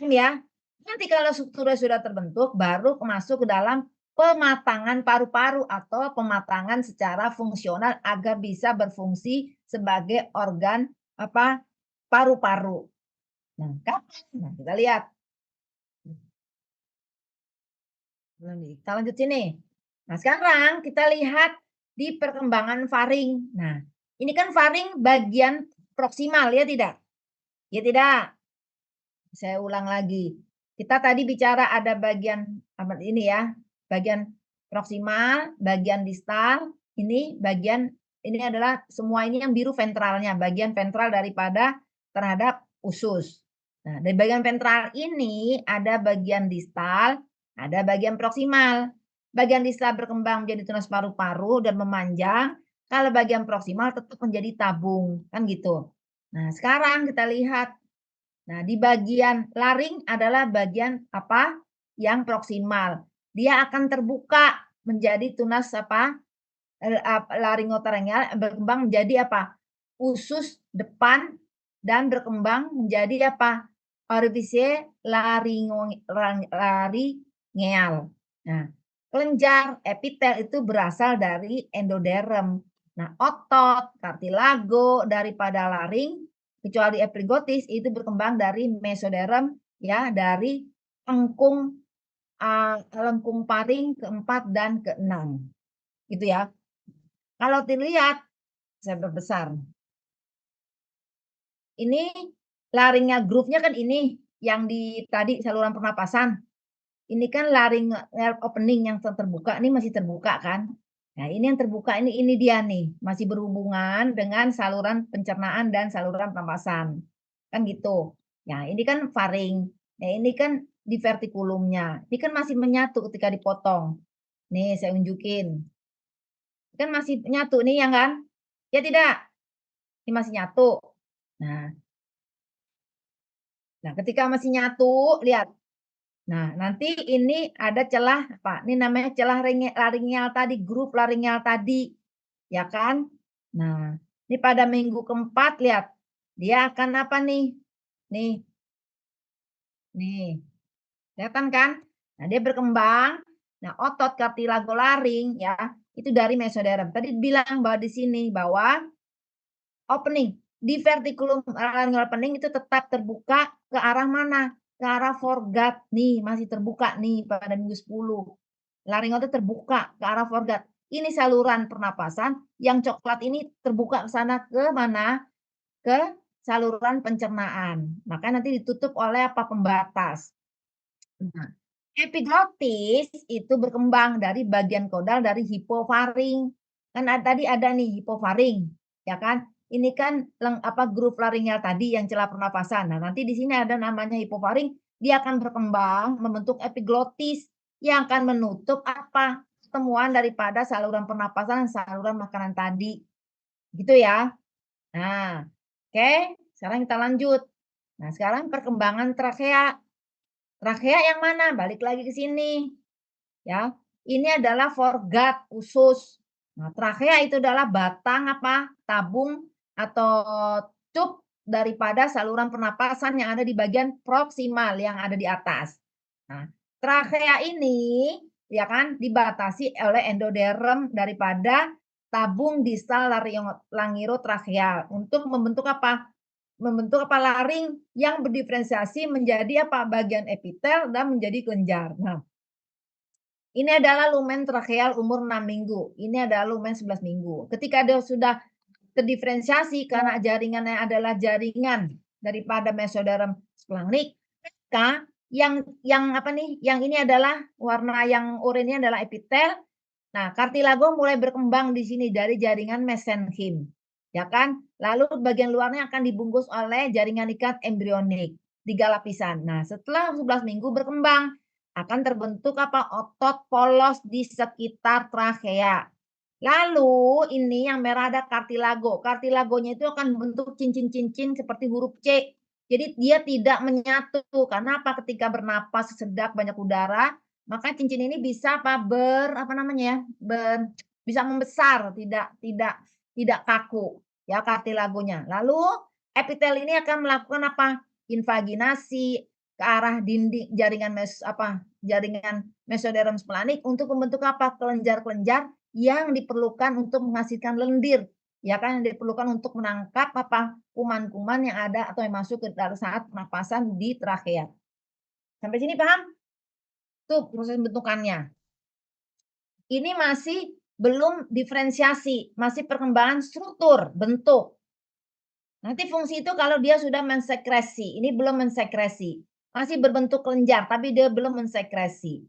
ya. Nanti kalau strukturnya sudah terbentuk, baru masuk ke dalam pematangan paru-paru atau pematangan secara fungsional agar bisa berfungsi sebagai organ apa? Paru-paru. Nah, kapan? Nah, kita lihat. Kita lanjut sini. Nah, sekarang kita lihat di perkembangan faring. Nah, ini kan faring bagian proksimal ya tidak? Ya tidak? Saya ulang lagi. Kita tadi bicara ada bagian ini ya, bagian proksimal, bagian distal, ini bagian ini adalah semua ini yang biru ventralnya, bagian ventral daripada terhadap usus. Nah, dari bagian ventral ini ada bagian distal, ada bagian proksimal. Bagian distal berkembang menjadi tunas paru-paru dan memanjang, kalau bagian proksimal tetap menjadi tabung, kan gitu. Nah, sekarang kita lihat. Nah, di bagian laring adalah bagian apa? Yang proksimal. Dia akan terbuka menjadi tunas apa? Laringofaringal berkembang menjadi apa? Usus depan dan berkembang menjadi apa? Orifice laringeal. Nah, kelenjar epitel itu berasal dari endoderm. Nah, otot, kartilago daripada laring kecuali epiglottis itu berkembang dari mesoderm ya, dari lengkung lengkung paring keempat dan keenam. Gitu ya. Kalau dilihat saya perbesar. Ini laringnya groove-nya kan ini, yang di tadi saluran pernapasan. Ini kan laryngeal opening yang terbuka, ini masih terbuka kan. Nah, ini yang terbuka ini dia nih, masih berhubungan dengan saluran pencernaan dan saluran pernapasan. Kan gitu. Nah, ini kan faring. Nah, ini kan divertikulumnya. Ini kan masih menyatu ketika dipotong. Nih, saya unjukin. Kan masih nyatu nih ya kan? Ya tidak? Ini masih nyatu. Nah nah ketika masih nyatu, lihat. Nah, nanti ini ada celah apa, ini namanya celah laringeal tadi, grup laringeal tadi, ya kan? Nah, ini pada minggu keempat lihat, dia akan apa nih? Nih nih, kelihatan kan? Nah, dia berkembang. Nah, otot kartilago laring ya, itu dari mesoderm. Tadi bilang bahwa di sini bahwa opening, divertikulum laryngeal opening itu tetap terbuka ke arah mana? Ke arah foregut nih, masih terbuka nih pada minggu 10. Laringo itu terbuka ke arah foregut. Ini saluran pernapasan yang coklat ini terbuka ke sana ke mana? Ke saluran pencernaan. Maka nanti ditutup oleh apa? Pembatas. Nah, epiglottis itu berkembang dari bagian caudal dari hipofaring. Kan tadi ada nih hipofaring, ya kan? Ini kan apa grup laringeal tadi yang celah pernapasan. Nah, nanti di sini ada namanya hipofaring, dia akan berkembang membentuk epiglottis yang akan menutup apa? Temuan daripada saluran pernapasan, saluran makanan tadi. Gitu ya. Nah, oke, sekarang kita lanjut. Nah, sekarang perkembangan trakea. Trakea yang mana? Balik lagi ke sini, ya. Ini adalah foregut, usus. Nah, trakea itu adalah batang apa? Tabung atau tube daripada saluran pernapasan yang ada di bagian proksimal yang ada di atas. Nah, trakea ini ya kan dibatasi oleh endoderm daripada tabung distal laringotracheal untuk membentuk apa? Membentuk apa, laring yang berdiferensiasi menjadi apa, bagian epitel dan menjadi kelenjar. Nah, ini adalah lumen tracheal umur 6 minggu, ini adalah lumen 11 minggu. Ketika dia sudah terdiferensiasi karena jaringannya adalah jaringan daripada mesoderm splagnic, maka yang apa nih, yang ini adalah warna yang oranye adalah epitel. Nah, kartilago mulai berkembang di sini dari jaringan mesenchyme, ya kan? Lalu bagian luarnya akan dibungkus oleh jaringan ikat embrionik, 3 lapisan. Nah, setelah 11 minggu berkembang, akan terbentuk apa? Otot polos di sekitar trakea. Lalu ini yang merah ada kartilago. Kartilagonya itu akan membentuk cincin-cincin seperti huruf C. Jadi dia tidak menyatu. Karena apa? Ketika bernapas sesedap banyak udara, maka cincin ini bisa apa? Apa namanya ya? Bisa membesar, tidak kaku ya kartilagonya. Lalu epitel ini akan melakukan apa? Invaginasi ke arah dinding jaringan mesoderm splenic untuk membentuk apa? Kelenjar-kelenjar yang diperlukan untuk menghasilkan lendir, ya kan, yang diperlukan untuk menangkap apa? Kuman-kuman yang ada atau yang masuk ke dalam saat pernapasan di trakea. Sampai sini paham? Tuh proses bentukannya. Ini masih belum diferensiasi, masih perkembangan struktur, bentuk. Nanti fungsi itu kalau dia sudah mensekresi, ini belum mensekresi. Masih berbentuk kelenjar, tapi dia belum mensekresi.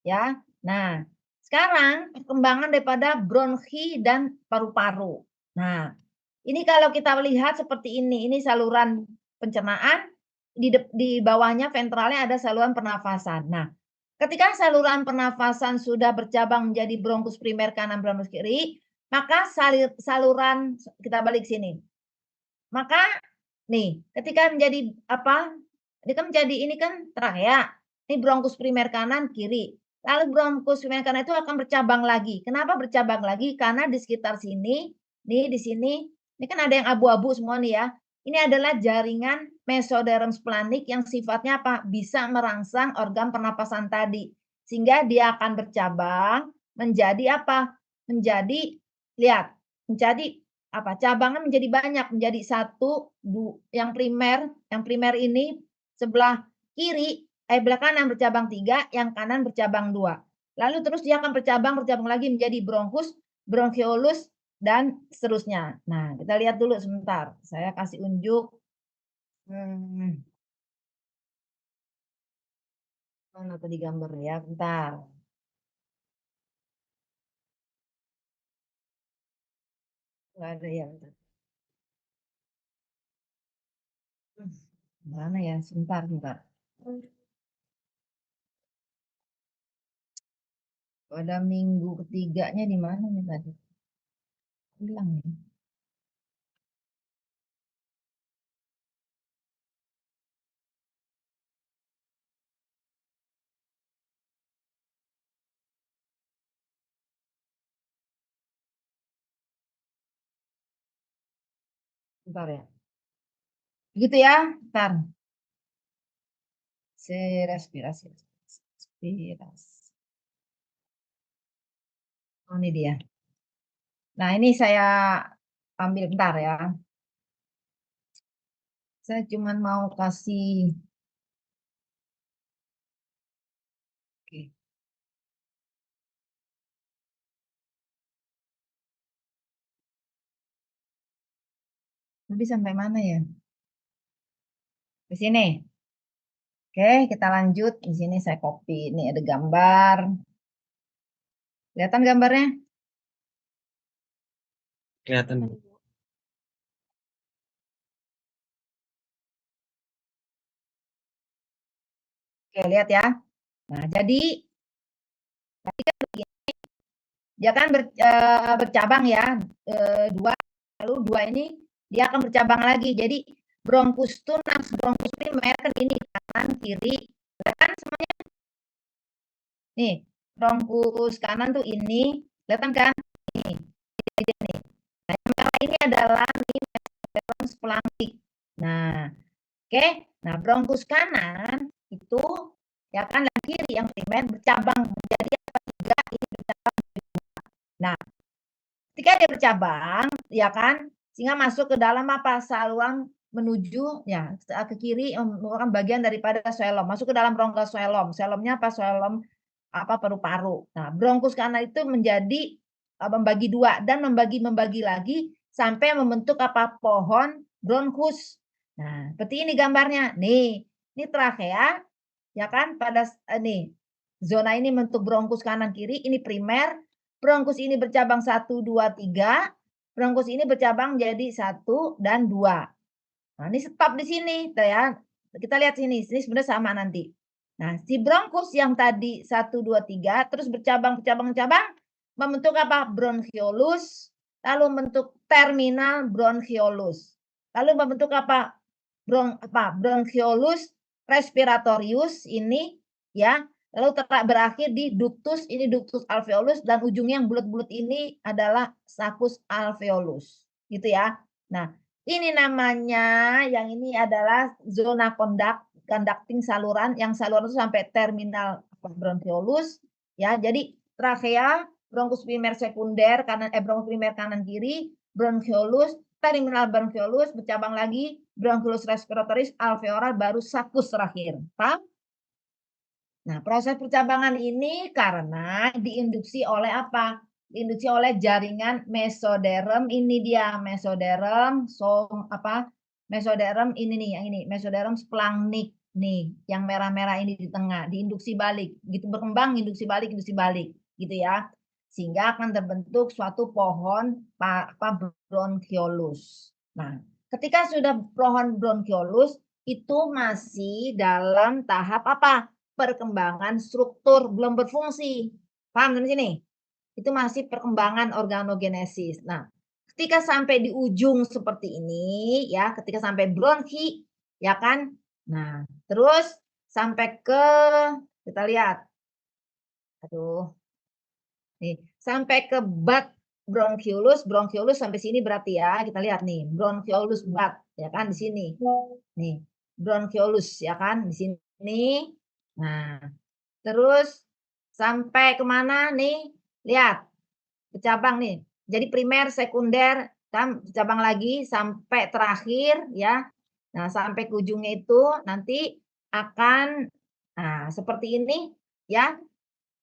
Ya. Nah, sekarang perkembangan daripada bronki dan paru-paru. Nah, ini kalau kita lihat seperti ini saluran pencernaan, di bawahnya ventralnya ada saluran pernafasan. Nah, ketika saluran pernafasan sudah bercabang menjadi bronkus primer kanan, bronkus kiri, maka saluran kita balik sini. Maka nih, ketika menjadi apa? Ini kan menjadi ini kan trachea. Ini bronkus primer kanan, kiri. Lalu bronkus primer kanan itu akan bercabang lagi. Kenapa bercabang lagi? Karena di sekitar sini, nih di sini, ini kan ada yang abu-abu semua nih ya. Ini adalah jaringan mesoderm splanik yang sifatnya apa? Bisa merangsang organ pernapasan tadi. Sehingga dia akan bercabang menjadi apa? Menjadi, lihat, menjadi apa, cabangnya menjadi banyak, menjadi satu, yang primer ini sebelah kiri, belah kanan bercabang 3, yang kanan bercabang 2. Lalu terus dia akan bercabang lagi menjadi bronkus, bronchiolus, dan seterusnya. Nah, kita lihat dulu sebentar, saya kasih unjuk, mmm, mana tadi gambar ya, bentar, nggak ada ya, bentar. Mana ya? Sebentar sebentar. Pada minggu ketiganya di mana nih tadi? Hilang ya? Bentar ya. Gitu ya, entar. Respirasi. Respirasi. Oh, ini dia. Nah, ini saya ambil bentar ya. Saya cuman mau kasih oke. Tadi sampai mana ya? Di sini. Oke, kita lanjut. Di sini saya copy. Ini ada gambar. Kelihatan gambarnya? Kelihatan, Bu. Oke, lihat ya. Nah, jadi tadi kan dia kan bercabang ya, 2, lalu 2 ini dia akan bercabang lagi. Jadi bronkus tunas, bronkus primer kan ini kanan, kiri, kan semuanya nih, bronkus kanan tuh ini, kelihatan kan? Nih, nih. Nah, yang merah ini adalah nih mesoderm splanknik. Nah, oke. Nah, bronkus kanan itu ya kan yang kiri yang primer bercabang menjadi apa? 3, ini bercabang menjadi 2. Nah, ketika dia bercabang, ya kan, sehingga masuk ke dalam apa? Saluran menuju ya ke kiri merupakan bagian daripada xylem, masuk ke dalam rongga xylem. Xylemnya apa? Xylem apa paru-paru. Nah, bronkus kanan itu menjadi membagi 2 dan membagi lagi sampai membentuk apa? Pohon bronkus. Nah, seperti ini gambarnya. Nih, ini trachea ya kan pada nih zona ini bentuk bronkus kanan kiri, ini primer. Bronkus ini bercabang 1, 2, 3. Bronkus ini bercabang jadi 1 dan 2. Nah, ini stop di sini, tuh ya. Kita lihat sini, sini sebenarnya sama nanti. Nah, si bronkus yang tadi 1, 2, 3 terus bercabang, membentuk apa? Bronchiolus, lalu membentuk terminal bronchiolus. Lalu membentuk apa? Bronchiolus respiratorius ini ya. Lalu berakhir di ductus, ini ductus alveolus dan ujungnya yang bulat-bulat ini adalah saccus alveolus. Gitu ya. Nah, ini namanya yang ini adalah zona conducting saluran, yang saluran itu sampai terminal bronchiolus ya. Jadi trachea, bronkus primer sekunder kanan bronkus primer kanan kiri, bronchiolus, terminal bronchiolus, bercabang lagi bronchiolus respiratoris, alveolar, baru saccus terakhir. Paham? Nah, proses percabangan ini karena diinduksi oleh apa? Diinduksi oleh jaringan mesoderm, ini dia mesoderm, mesoderm ini nih, yang ini, mesoderm splanknik nih, yang merah-merah ini di tengah, diinduksi balik, gitu berkembang, induksi balik, gitu ya. Sehingga akan terbentuk suatu pohon bronchiolus. Nah, ketika sudah pohon bronchiolus, itu masih dalam tahap apa? Perkembangan struktur, belum berfungsi. Paham sampai sini? Itu masih perkembangan organogenesis. Nah, ketika sampai di ujung seperti ini ya, ketika sampai bronki, ya kan? Nah, terus sampai ke kita lihat, aduh, nih, sampai ke bud bronchiolus, bronchiolus sampai sini berarti ya, kita lihat nih, bronchiolus bud, ya kan di sini. Nih, bronchiolus ya kan di sini. Nah, terus sampai kemana nih? Lihat, bercabang nih. Jadi primer, sekunder, kan cabang lagi sampai terakhir ya. Nah, sampai ke ujungnya itu nanti akan seperti ini ya.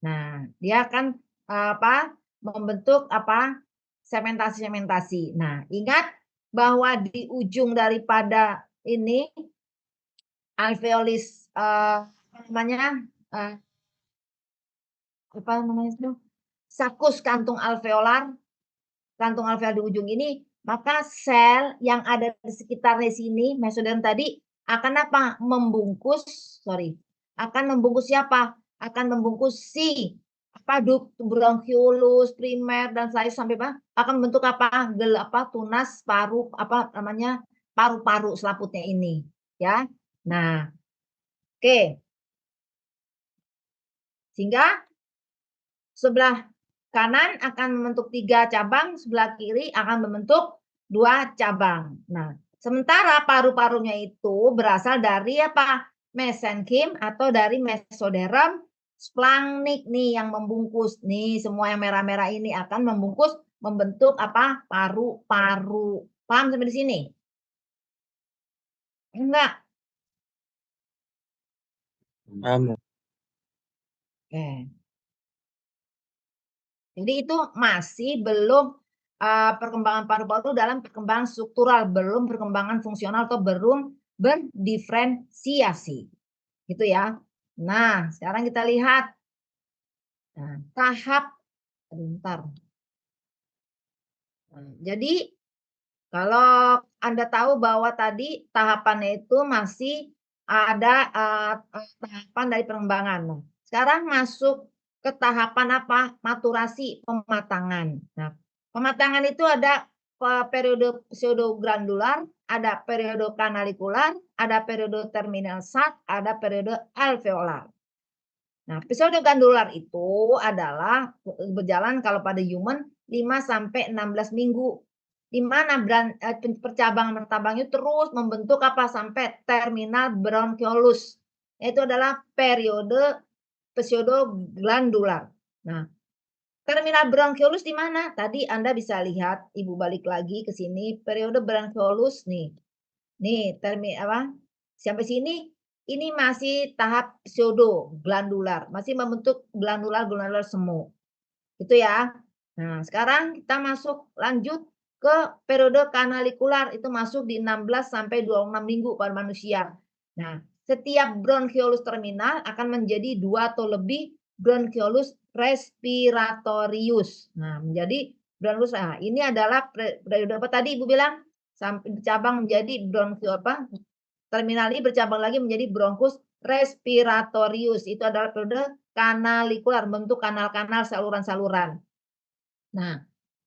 Nah, dia akan apa? Membentuk apa? Sementasi-sementasi. Nah, ingat bahwa di ujung daripada ini alveolis apa namanya? Eh, apa namanya itu? Sakus kantung alveolar di ujung ini, maka sel yang ada di sekitarnya sini, mesoderm tadi akan apa? Membungkus, sorry, akan membungkus siapa? Akan membungkus si apa duct bronchiolus, primer dan selanjutnya sampai apa? Akan membentuk apa? Tunas paru apa namanya? Paru-paru selaputnya ini, ya. Nah, oke. Sehingga sebelah kanan akan membentuk 3 cabang, sebelah kiri akan membentuk 2 cabang. Nah, sementara paru-parunya itu berasal dari apa? Mesenkim atau dari mesoderm splanchnic nih yang membungkus. Nih, semua yang merah-merah ini akan membungkus membentuk apa? Paru-paru. Paham sampai di sini? Enggak? Paham. Oke. Jadi itu masih belum perkembangan paru-paru dalam perkembangan struktural, belum perkembangan fungsional atau belum berdiferensiasi. Gitu ya. Nah, sekarang kita lihat tahap bentar. Jadi kalau Anda tahu bahwa tadi tahapannya itu masih ada tahapan dari pengembangan. Nah, sekarang masuk ke tahapan apa? Maturasi, pematangan. Nah, pematangan itu ada periode pseudoglandular, ada periode kanalikular, ada periode terminal sac, ada periode alveolar. Nah, pseudoglandular itu adalah berjalan kalau pada human 5 sampai 16 minggu. Di mana percabangan itu terus membentuk apa sampai terminal bronchiolus. Itu adalah periode pseudoglandular. Nah, terminal bronchiolus di mana? Tadi Anda bisa lihat, Ibu balik lagi ke sini, periode bronchiolus nih. Nih, sampai sini ini masih tahap pseudo glandular, masih membentuk glandular-glandular semu. Itu ya. Nah, sekarang kita masuk lanjut ke periode kanalikular, itu masuk di 16 sampai 26 minggu pada manusia. Nah, setiap bronchiolus terminal akan menjadi 2 atau lebih bronchiolus respiratorius. Nah, menjadi bronchiolus. Nah, ini adalah periode apa tadi Ibu bilang? Sampai bercabang menjadi terminal ini bercabang lagi menjadi bronchus respiratorius. Itu adalah periode kanalikular, bentuk kanal-kanal saluran-saluran. Nah,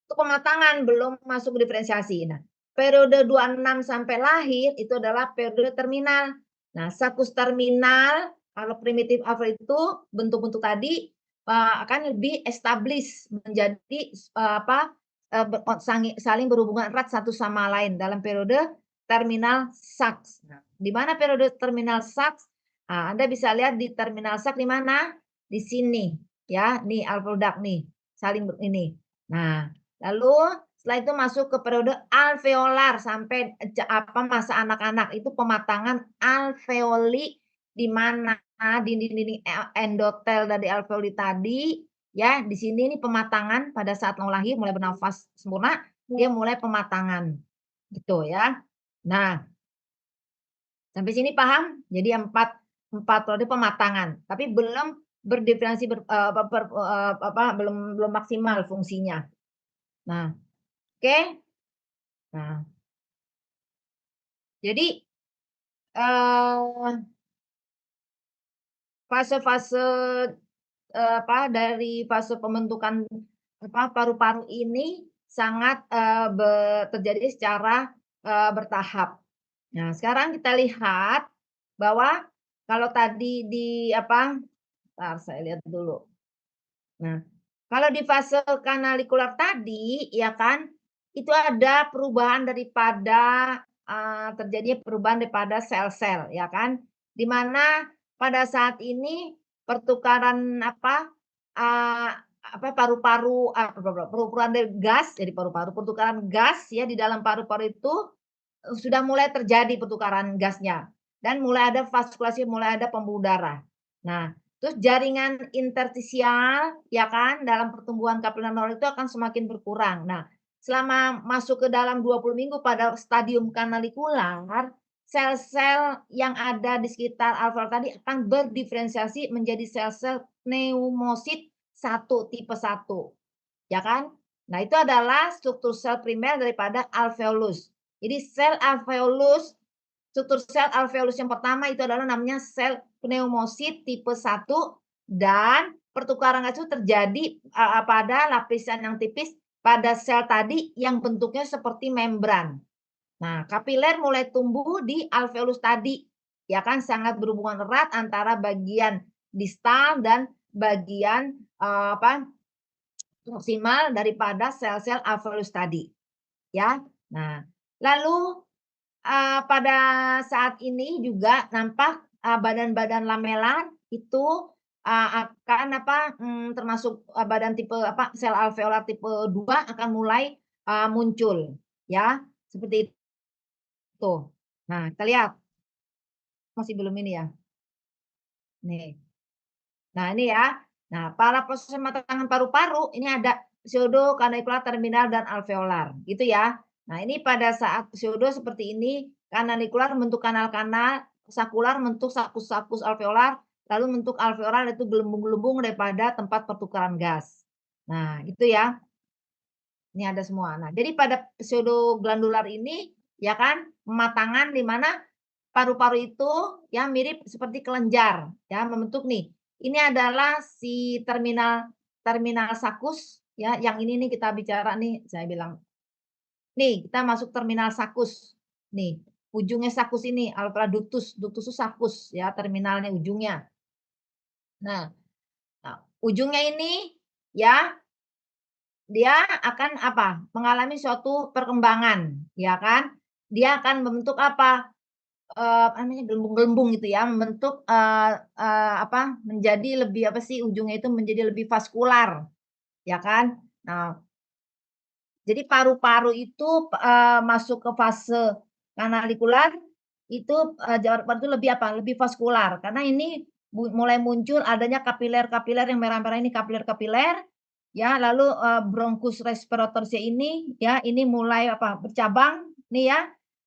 itu pematangan belum masuk diferensiasi. Nah, periode 26 sampai lahir itu adalah periode terminal. Nah, sakus terminal kalau primitif alveolar itu bentuk-bentuk tadi akan lebih established menjadi saling berhubungan erat satu sama lain dalam periode terminal sacs. Nah, di mana periode terminal sacs? Nah, Anda bisa lihat di terminal sacs di mana? Di sini ya, nih alveolar duct nih, saling ini. Nah, lalu setelah itu masuk ke periode alveolar sampai masa anak-anak itu pematangan alveoli di mana dinding-dinding endotel dari alveoli tadi ya di sini nih pematangan pada saat mau lahir mulai bernafas sempurna dia mulai pematangan gitu ya. Nah, sampai sini paham? Jadi empat empat periode pematangan, tapi belum berdiferensi belum maksimal fungsinya. Nah, oke. Nah, jadi eee, fase-fase, dari fase pembentukan, paru-paru ini sangat, terjadi secara, bertahap. Nah, sekarang kita lihat bahwa kalau tadi di entar saya lihat dulu. Nah, kalau di fase kanalikular tadi, ya kan, itu ada perubahan daripada, terjadinya perubahan daripada sel-sel, ya kan. Di mana pada saat ini pertukaran eee, paru-paru, pertukaran dari gas jadi paru-paru, pertukaran gas ya di dalam paru-paru itu sudah mulai terjadi pertukaran gasnya dan mulai ada vaskulasi, mulai ada pembuluh darah. Nah, terus jaringan interstisial ya kan dalam pertumbuhan kapiler nol itu akan semakin berkurang. Nah, selama masuk ke dalam 20 minggu pada stadium kanalikular, sel-sel yang ada di sekitar alveolar tadi akan berdiferensiasi menjadi sel-sel pneumosit satu tipe satu, ya kan? Nah, itu adalah struktur sel primer daripada alveolus. Jadi struktur sel alveolus yang pertama itu adalah namanya sel pneumosit tipe satu dan pertukaran gas itu terjadi, pada lapisan yang tipis pada sel tadi yang bentuknya seperti membran. Nah, kapiler mulai tumbuh di alveolus tadi, ya kan sangat berhubungan erat antara bagian distal dan bagian, proksimal daripada sel-sel alveolus tadi, ya. Nah, lalu pada saat ini juga nampak, badan-badan lamelar itu, akan termasuk, badan tipe sel alveolar tipe 2 akan mulai, muncul ya, seperti itu. Nah, kita lihat, masih belum ini ya? Nih. Nah, ini ya. Nah, para proses pematangan paru-paru ini ada pseudo, kanalikular, terminal, dan alveolar, gitu ya. Nah, ini pada saat pseudo seperti ini, kanalikular membentuk kanal-kanal, sakular membentuk sakus-sakus alveolar, lalu membentuk alveolar itu gelembung-gelembung daripada tempat pertukaran gas. Nah, itu ya. Ini ada semua. Nah, jadi pada pseudo glandular ini, ya kan, pematangan di mana paru-paru itu ya mirip seperti kelenjar, ya membentuk nih. Ini adalah si terminal terminal sakus ya, yang ini nih kita bicara nih, saya bilang, nih kita masuk terminal sakus. Nih, ujungnya sakus ini alveolar ductus, ductus itu sakus ya, terminalnya ujungnya. Nah, ujungnya ini ya dia akan mengalami suatu perkembangan, ya kan. Dia akan membentuk namanya gelembung-gelembung gitu ya, membentuk, menjadi lebih ujungnya itu menjadi lebih vaskular, ya kan. Nah, jadi paru-paru itu, masuk ke fase kanalikular itu, paru itu lebih vaskular karena ini mulai muncul adanya kapiler-kapiler yang merah-merah ini kapiler-kapiler, ya lalu, bronkus respiratorisnya ini ya, ini mulai bercabang nih ya.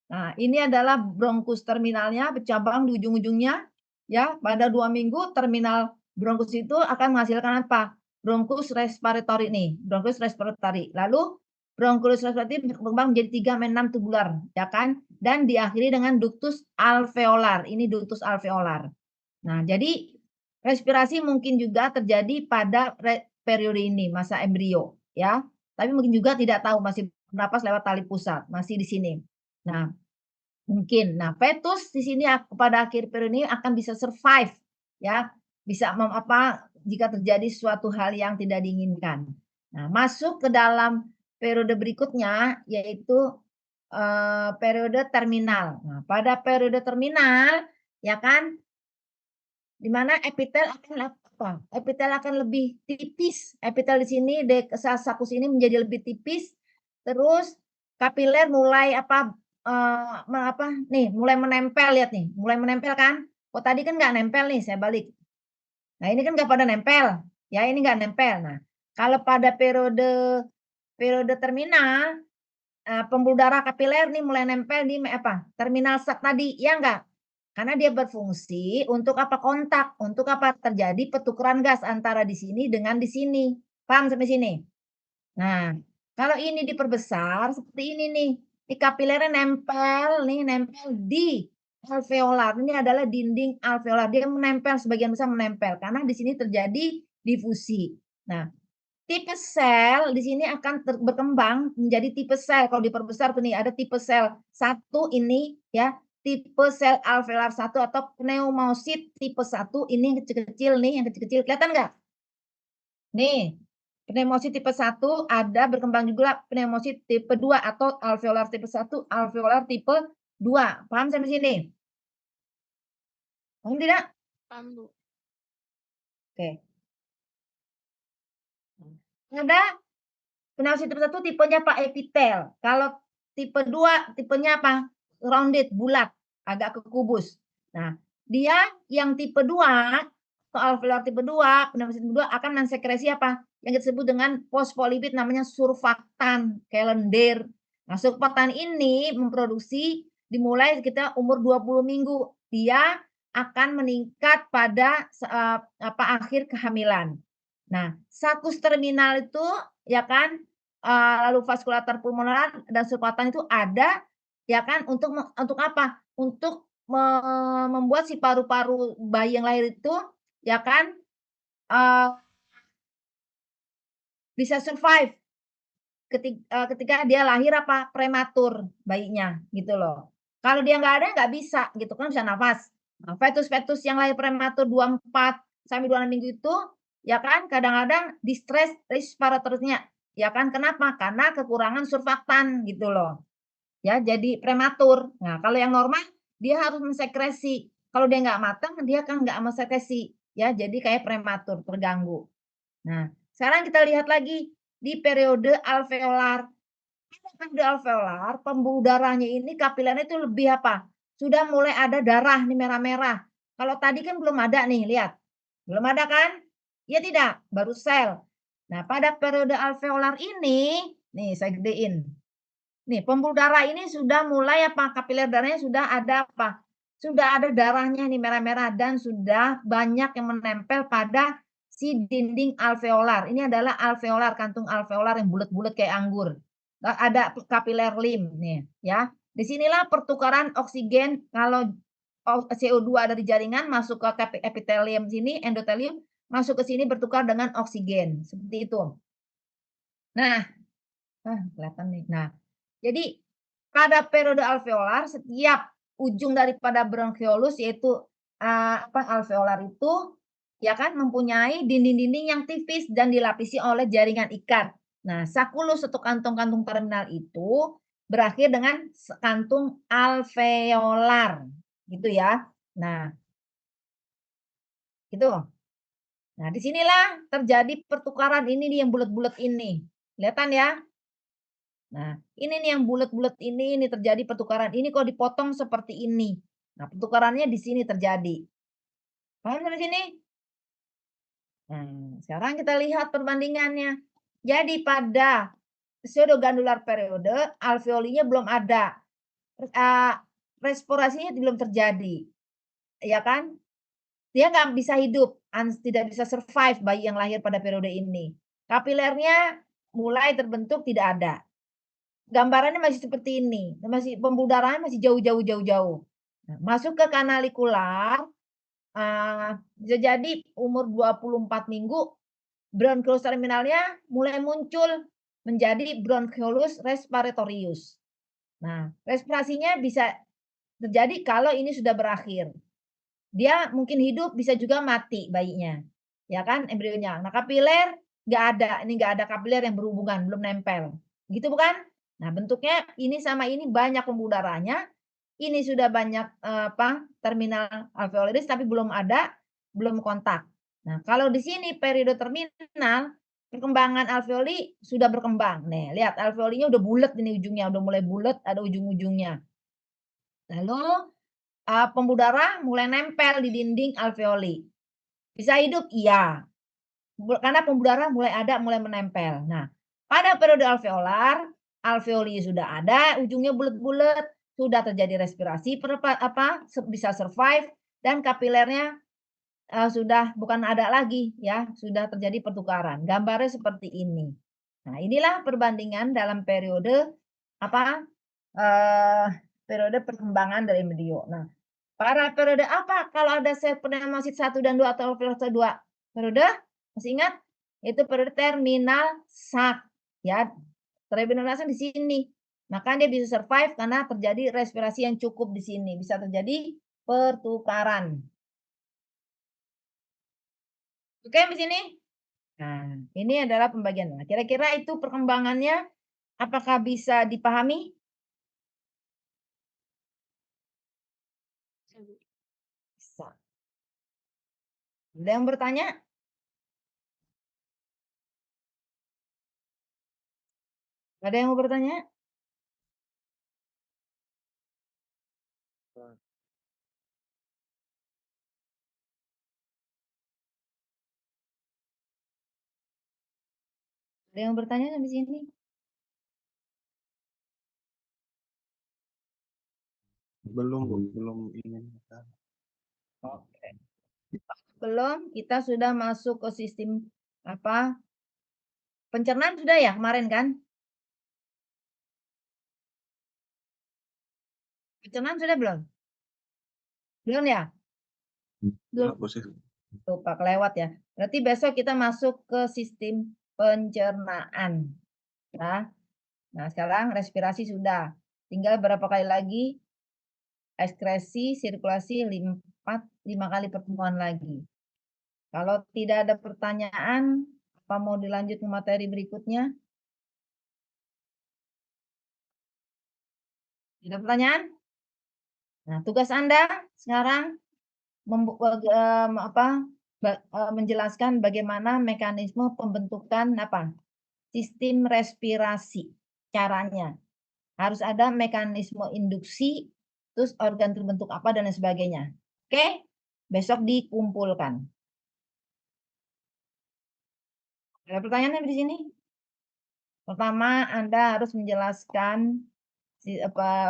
Nah, ini adalah bronkus terminalnya bercabang di ujung-ujungnya, ya pada 2 minggu terminal bronkus itu akan menghasilkan bronkus respiratory nih, bronkus respiratory. Lalu bronkus respiratory berkembang menjadi 3 sampai 6 tubular, ya kan, dan diakhiri dengan ductus alveolar, ini ductus alveolar. Nah, jadi respirasi mungkin juga terjadi pada periode ini, masa embrio, ya. Tapi mungkin juga tidak tahu, masih bernapas lewat tali pusat, masih di sini. Nah, mungkin. Nah, fetus di sini pada akhir periode ini akan bisa survive, ya, bisa jika terjadi suatu hal yang tidak diinginkan. Nah, masuk ke dalam periode berikutnya, yaitu, periode terminal. Nah, pada periode terminal, ya kan, di mana epitel akan lebih tipis. Epitel di sini sakus ini menjadi lebih tipis, terus kapiler mulai mulai menempel, lihat nih, mulai menempel kan. Oh, tadi kan nggak nempel nih, saya balik. Nah, ini kan nggak pada nempel, ya ini nggak nempel. Nah, kalau pada periode periode terminal, pembuluh darah kapiler nih mulai nempel di terminal sak tadi, ya enggak? Karena dia berfungsi untuk kontak, untuk terjadi pertukaran gas antara di sini dengan di sini. Paham sampai sini? Nah, kalau ini diperbesar seperti ini nih, di kapilernya nempel nih, nempel di alveolar. Ini adalah dinding alveolar. Dia menempel, sebagian besar menempel karena di sini terjadi difusi. Nah, tipe sel di sini akan berkembang menjadi tipe sel. Kalau diperbesar tuh nih ada tipe sel 1 ini ya, tipe sel alveolar 1 atau pneumosit tipe 1 ini yang kecil-kecil nih, yang kecil-kecil kelihatan nggak? Nih, pneumosit tipe 1 ada berkembang juga pneumosit tipe 2 atau alveolar tipe 1, alveolar tipe 2. Paham sampai sini? Paham tidak? Paham, Bu. Oke. Ada pneumosit tipe 1 tipenya Pak epitel. Kalau tipe 2 tipenya apa? Rounded, bulat, agak kekubus. Nah, dia yang tipe 2 atau alveolar tipe 2, pneumosit tipe 2 akan mensekresi apa? Yang disebut dengan fosfolipid namanya surfaktan, kayak lendir. Nah, surfaktan ini memproduksi dimulai kita umur 20 minggu. Dia akan meningkat pada akhir kehamilan. Nah, sakus terminal itu ya kan, lalu vaskulatur pulmoner dan surfaktan itu ada ya kan untuk apa? Untuk membuat si paru-paru bayi yang lahir itu ya kan, eee, bisa survive ketika dia lahir apa, prematur bayinya gitu loh. Kalau dia nggak ada nggak bisa gitu kan, bisa nafas. Nah, fetus-fetus yang lahir prematur 24 sampai 26 minggu itu ya kan kadang-kadang distress respiratornya ya kan, kenapa? Karena kekurangan surfaktan gitu loh. Ya, jadi prematur. Nah, kalau yang normal dia harus mensekresi. Kalau dia nggak matang, dia kan nggak mensekresi, ya, jadi kayak prematur, terganggu. Nah, sekarang kita lihat lagi di periode alveolar. Pada periode alveolar, pembuluh darahnya ini kapilernya itu lebih apa, sudah mulai ada darah nih merah-merah. Kalau tadi kan belum ada nih, lihat. Belum ada kan? Iya tidak? Baru sel. Nah, pada periode alveolar ini, nih saya gedein. Nih, pembuluh darah ini sudah mulai apa, kapiler darahnya sudah ada apa, sudah ada darahnya nih merah-merah dan sudah banyak yang menempel pada si dinding alveolar. Ini adalah alveolar, kantung alveolar yang bulat-bulat kayak anggur. Ada kapiler lim nih ya. Di sinilah pertukaran oksigen kalau CO2 dari jaringan masuk ke epitelium sini, endotelium, masuk ke sini bertukar dengan oksigen, seperti itu. Nah, kelihatan nih. Nah, jadi pada periode alveolar setiap ujung daripada bronkiolus yaitu, alveolar itu ya kan mempunyai dinding-dinding yang tipis dan dilapisi oleh jaringan ikat. Nah, sakulus atau kantung-kantung terminal itu berakhir dengan kantung alveolar, gitu ya. Nah, itu. Nah, disinilah terjadi pertukaran ini nih yang bulat-bulat ini, kelihatan ya? Nah, ini nih yang bulat-bulat ini terjadi pertukaran ini kok dipotong seperti ini. Nah, pertukarannya di sini terjadi. Paham sampai sini? Nah, sekarang kita lihat perbandingannya. Jadi pada pseudogandular periode, alveolinya belum ada, eee, respirasinya belum terjadi, ya kan? Dia nggak bisa hidup, tidak bisa survive bayi yang lahir pada periode ini. Kapilernya mulai terbentuk tidak ada. Gambarannya masih seperti ini, masih pembuluh darahnya masih jauh. Nah, masuk ke kanalikular, bisa jadi umur 24 minggu bronkiolus terminalnya mulai muncul menjadi bronkiolus respiratorius. Nah, respirasinya bisa terjadi kalau ini sudah berakhir. Dia mungkin hidup, bisa juga mati bayinya, ya kan, embrionya. Nah, kapiler nggak ada, ini nggak ada kapiler yang berhubungan, belum nempel, gitu bukan? Nah, bentuknya ini sama ini banyak pembuluh darahnya, ini sudah banyak, terminal alveolaris tapi belum ada, belum kontak. Nah, kalau di sini periode terminal, perkembangan alveoli sudah berkembang. Nih, lihat alveolinya udah bulet ini ujungnya, udah mulai bulet, ada ujung-ujungnya. Lalu pembuluh darah mulai nempel di dinding alveoli. Bisa hidup? Iya, karena pembuluh darah mulai ada, mulai menempel. Nah, pada periode alveolar, alveoli sudah ada, ujungnya bulet-bulet, sudah terjadi respirasi bisa survive dan kapilernya, sudah bukan ada lagi ya, sudah terjadi pertukaran. Gambarnya seperti ini. Nah, inilah perbandingan dalam periode apa, eee, periode perkembangan dari embryo. Nah, Periode apa kalau ada sel pneumosit 1 dan 2 atau fase 2? Periode, masih ingat? Itu periode terminal sak, ya. Terminal sak di sini. Maka dia bisa survive karena terjadi respirasi yang cukup di sini, bisa terjadi pertukaran. Oke sampai sini? Nah, ini adalah pembagian. Nah, kira-kira itu perkembangannya apakah bisa dipahami? Bisa. Ada yang bertanya? Ada yang mau bertanya? Ada yang bertanya sampai sini? Belum, Bu, belum ini. Oke. Belum, kita sudah masuk ke sistem apa? Pencernaan sudah ya kemarin kan? Pencernaan sudah belum? Belum ya? Belum. Hapus itu. Lupa kelewat ya. Berarti besok kita masuk ke sistem pencernaan. Nah, nah sekarang respirasi sudah. Tinggal berapa kali lagi? Ekskresi, sirkulasi 5 kali pertemuan lagi. Kalau tidak ada pertanyaan, apa mau dilanjut ke materi berikutnya? Tidak ada pertanyaan? Nah, tugas Anda sekarang menjelaskan bagaimana mekanisme pembentukan apa? Sistem respirasi. Caranya. Harus ada mekanisme induksi, terus organ terbentuk apa dan lain sebagainya. Oke? Besok dikumpulkan. Ada pertanyaan di sini? Pertama, Anda harus menjelaskan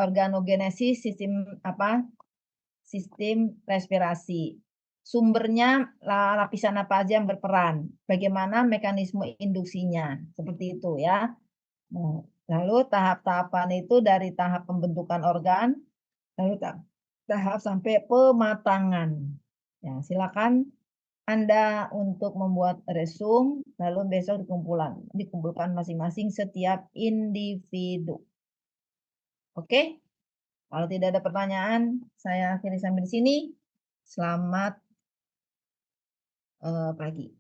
organogenesis sistem apa? Sistem respirasi. Sumbernya lapisan apa aja yang berperan, bagaimana mekanisme induksinya, seperti itu ya. Nah, lalu tahap-tahapan itu dari tahap pembentukan organ, lalu tahap sampai pematangan. Ya, silakan Anda untuk membuat resume, lalu besok dikumpulkan masing-masing setiap individu. Oke? Kalau tidak ada pertanyaan, saya akhiri sampai di sini. Selamat pagi.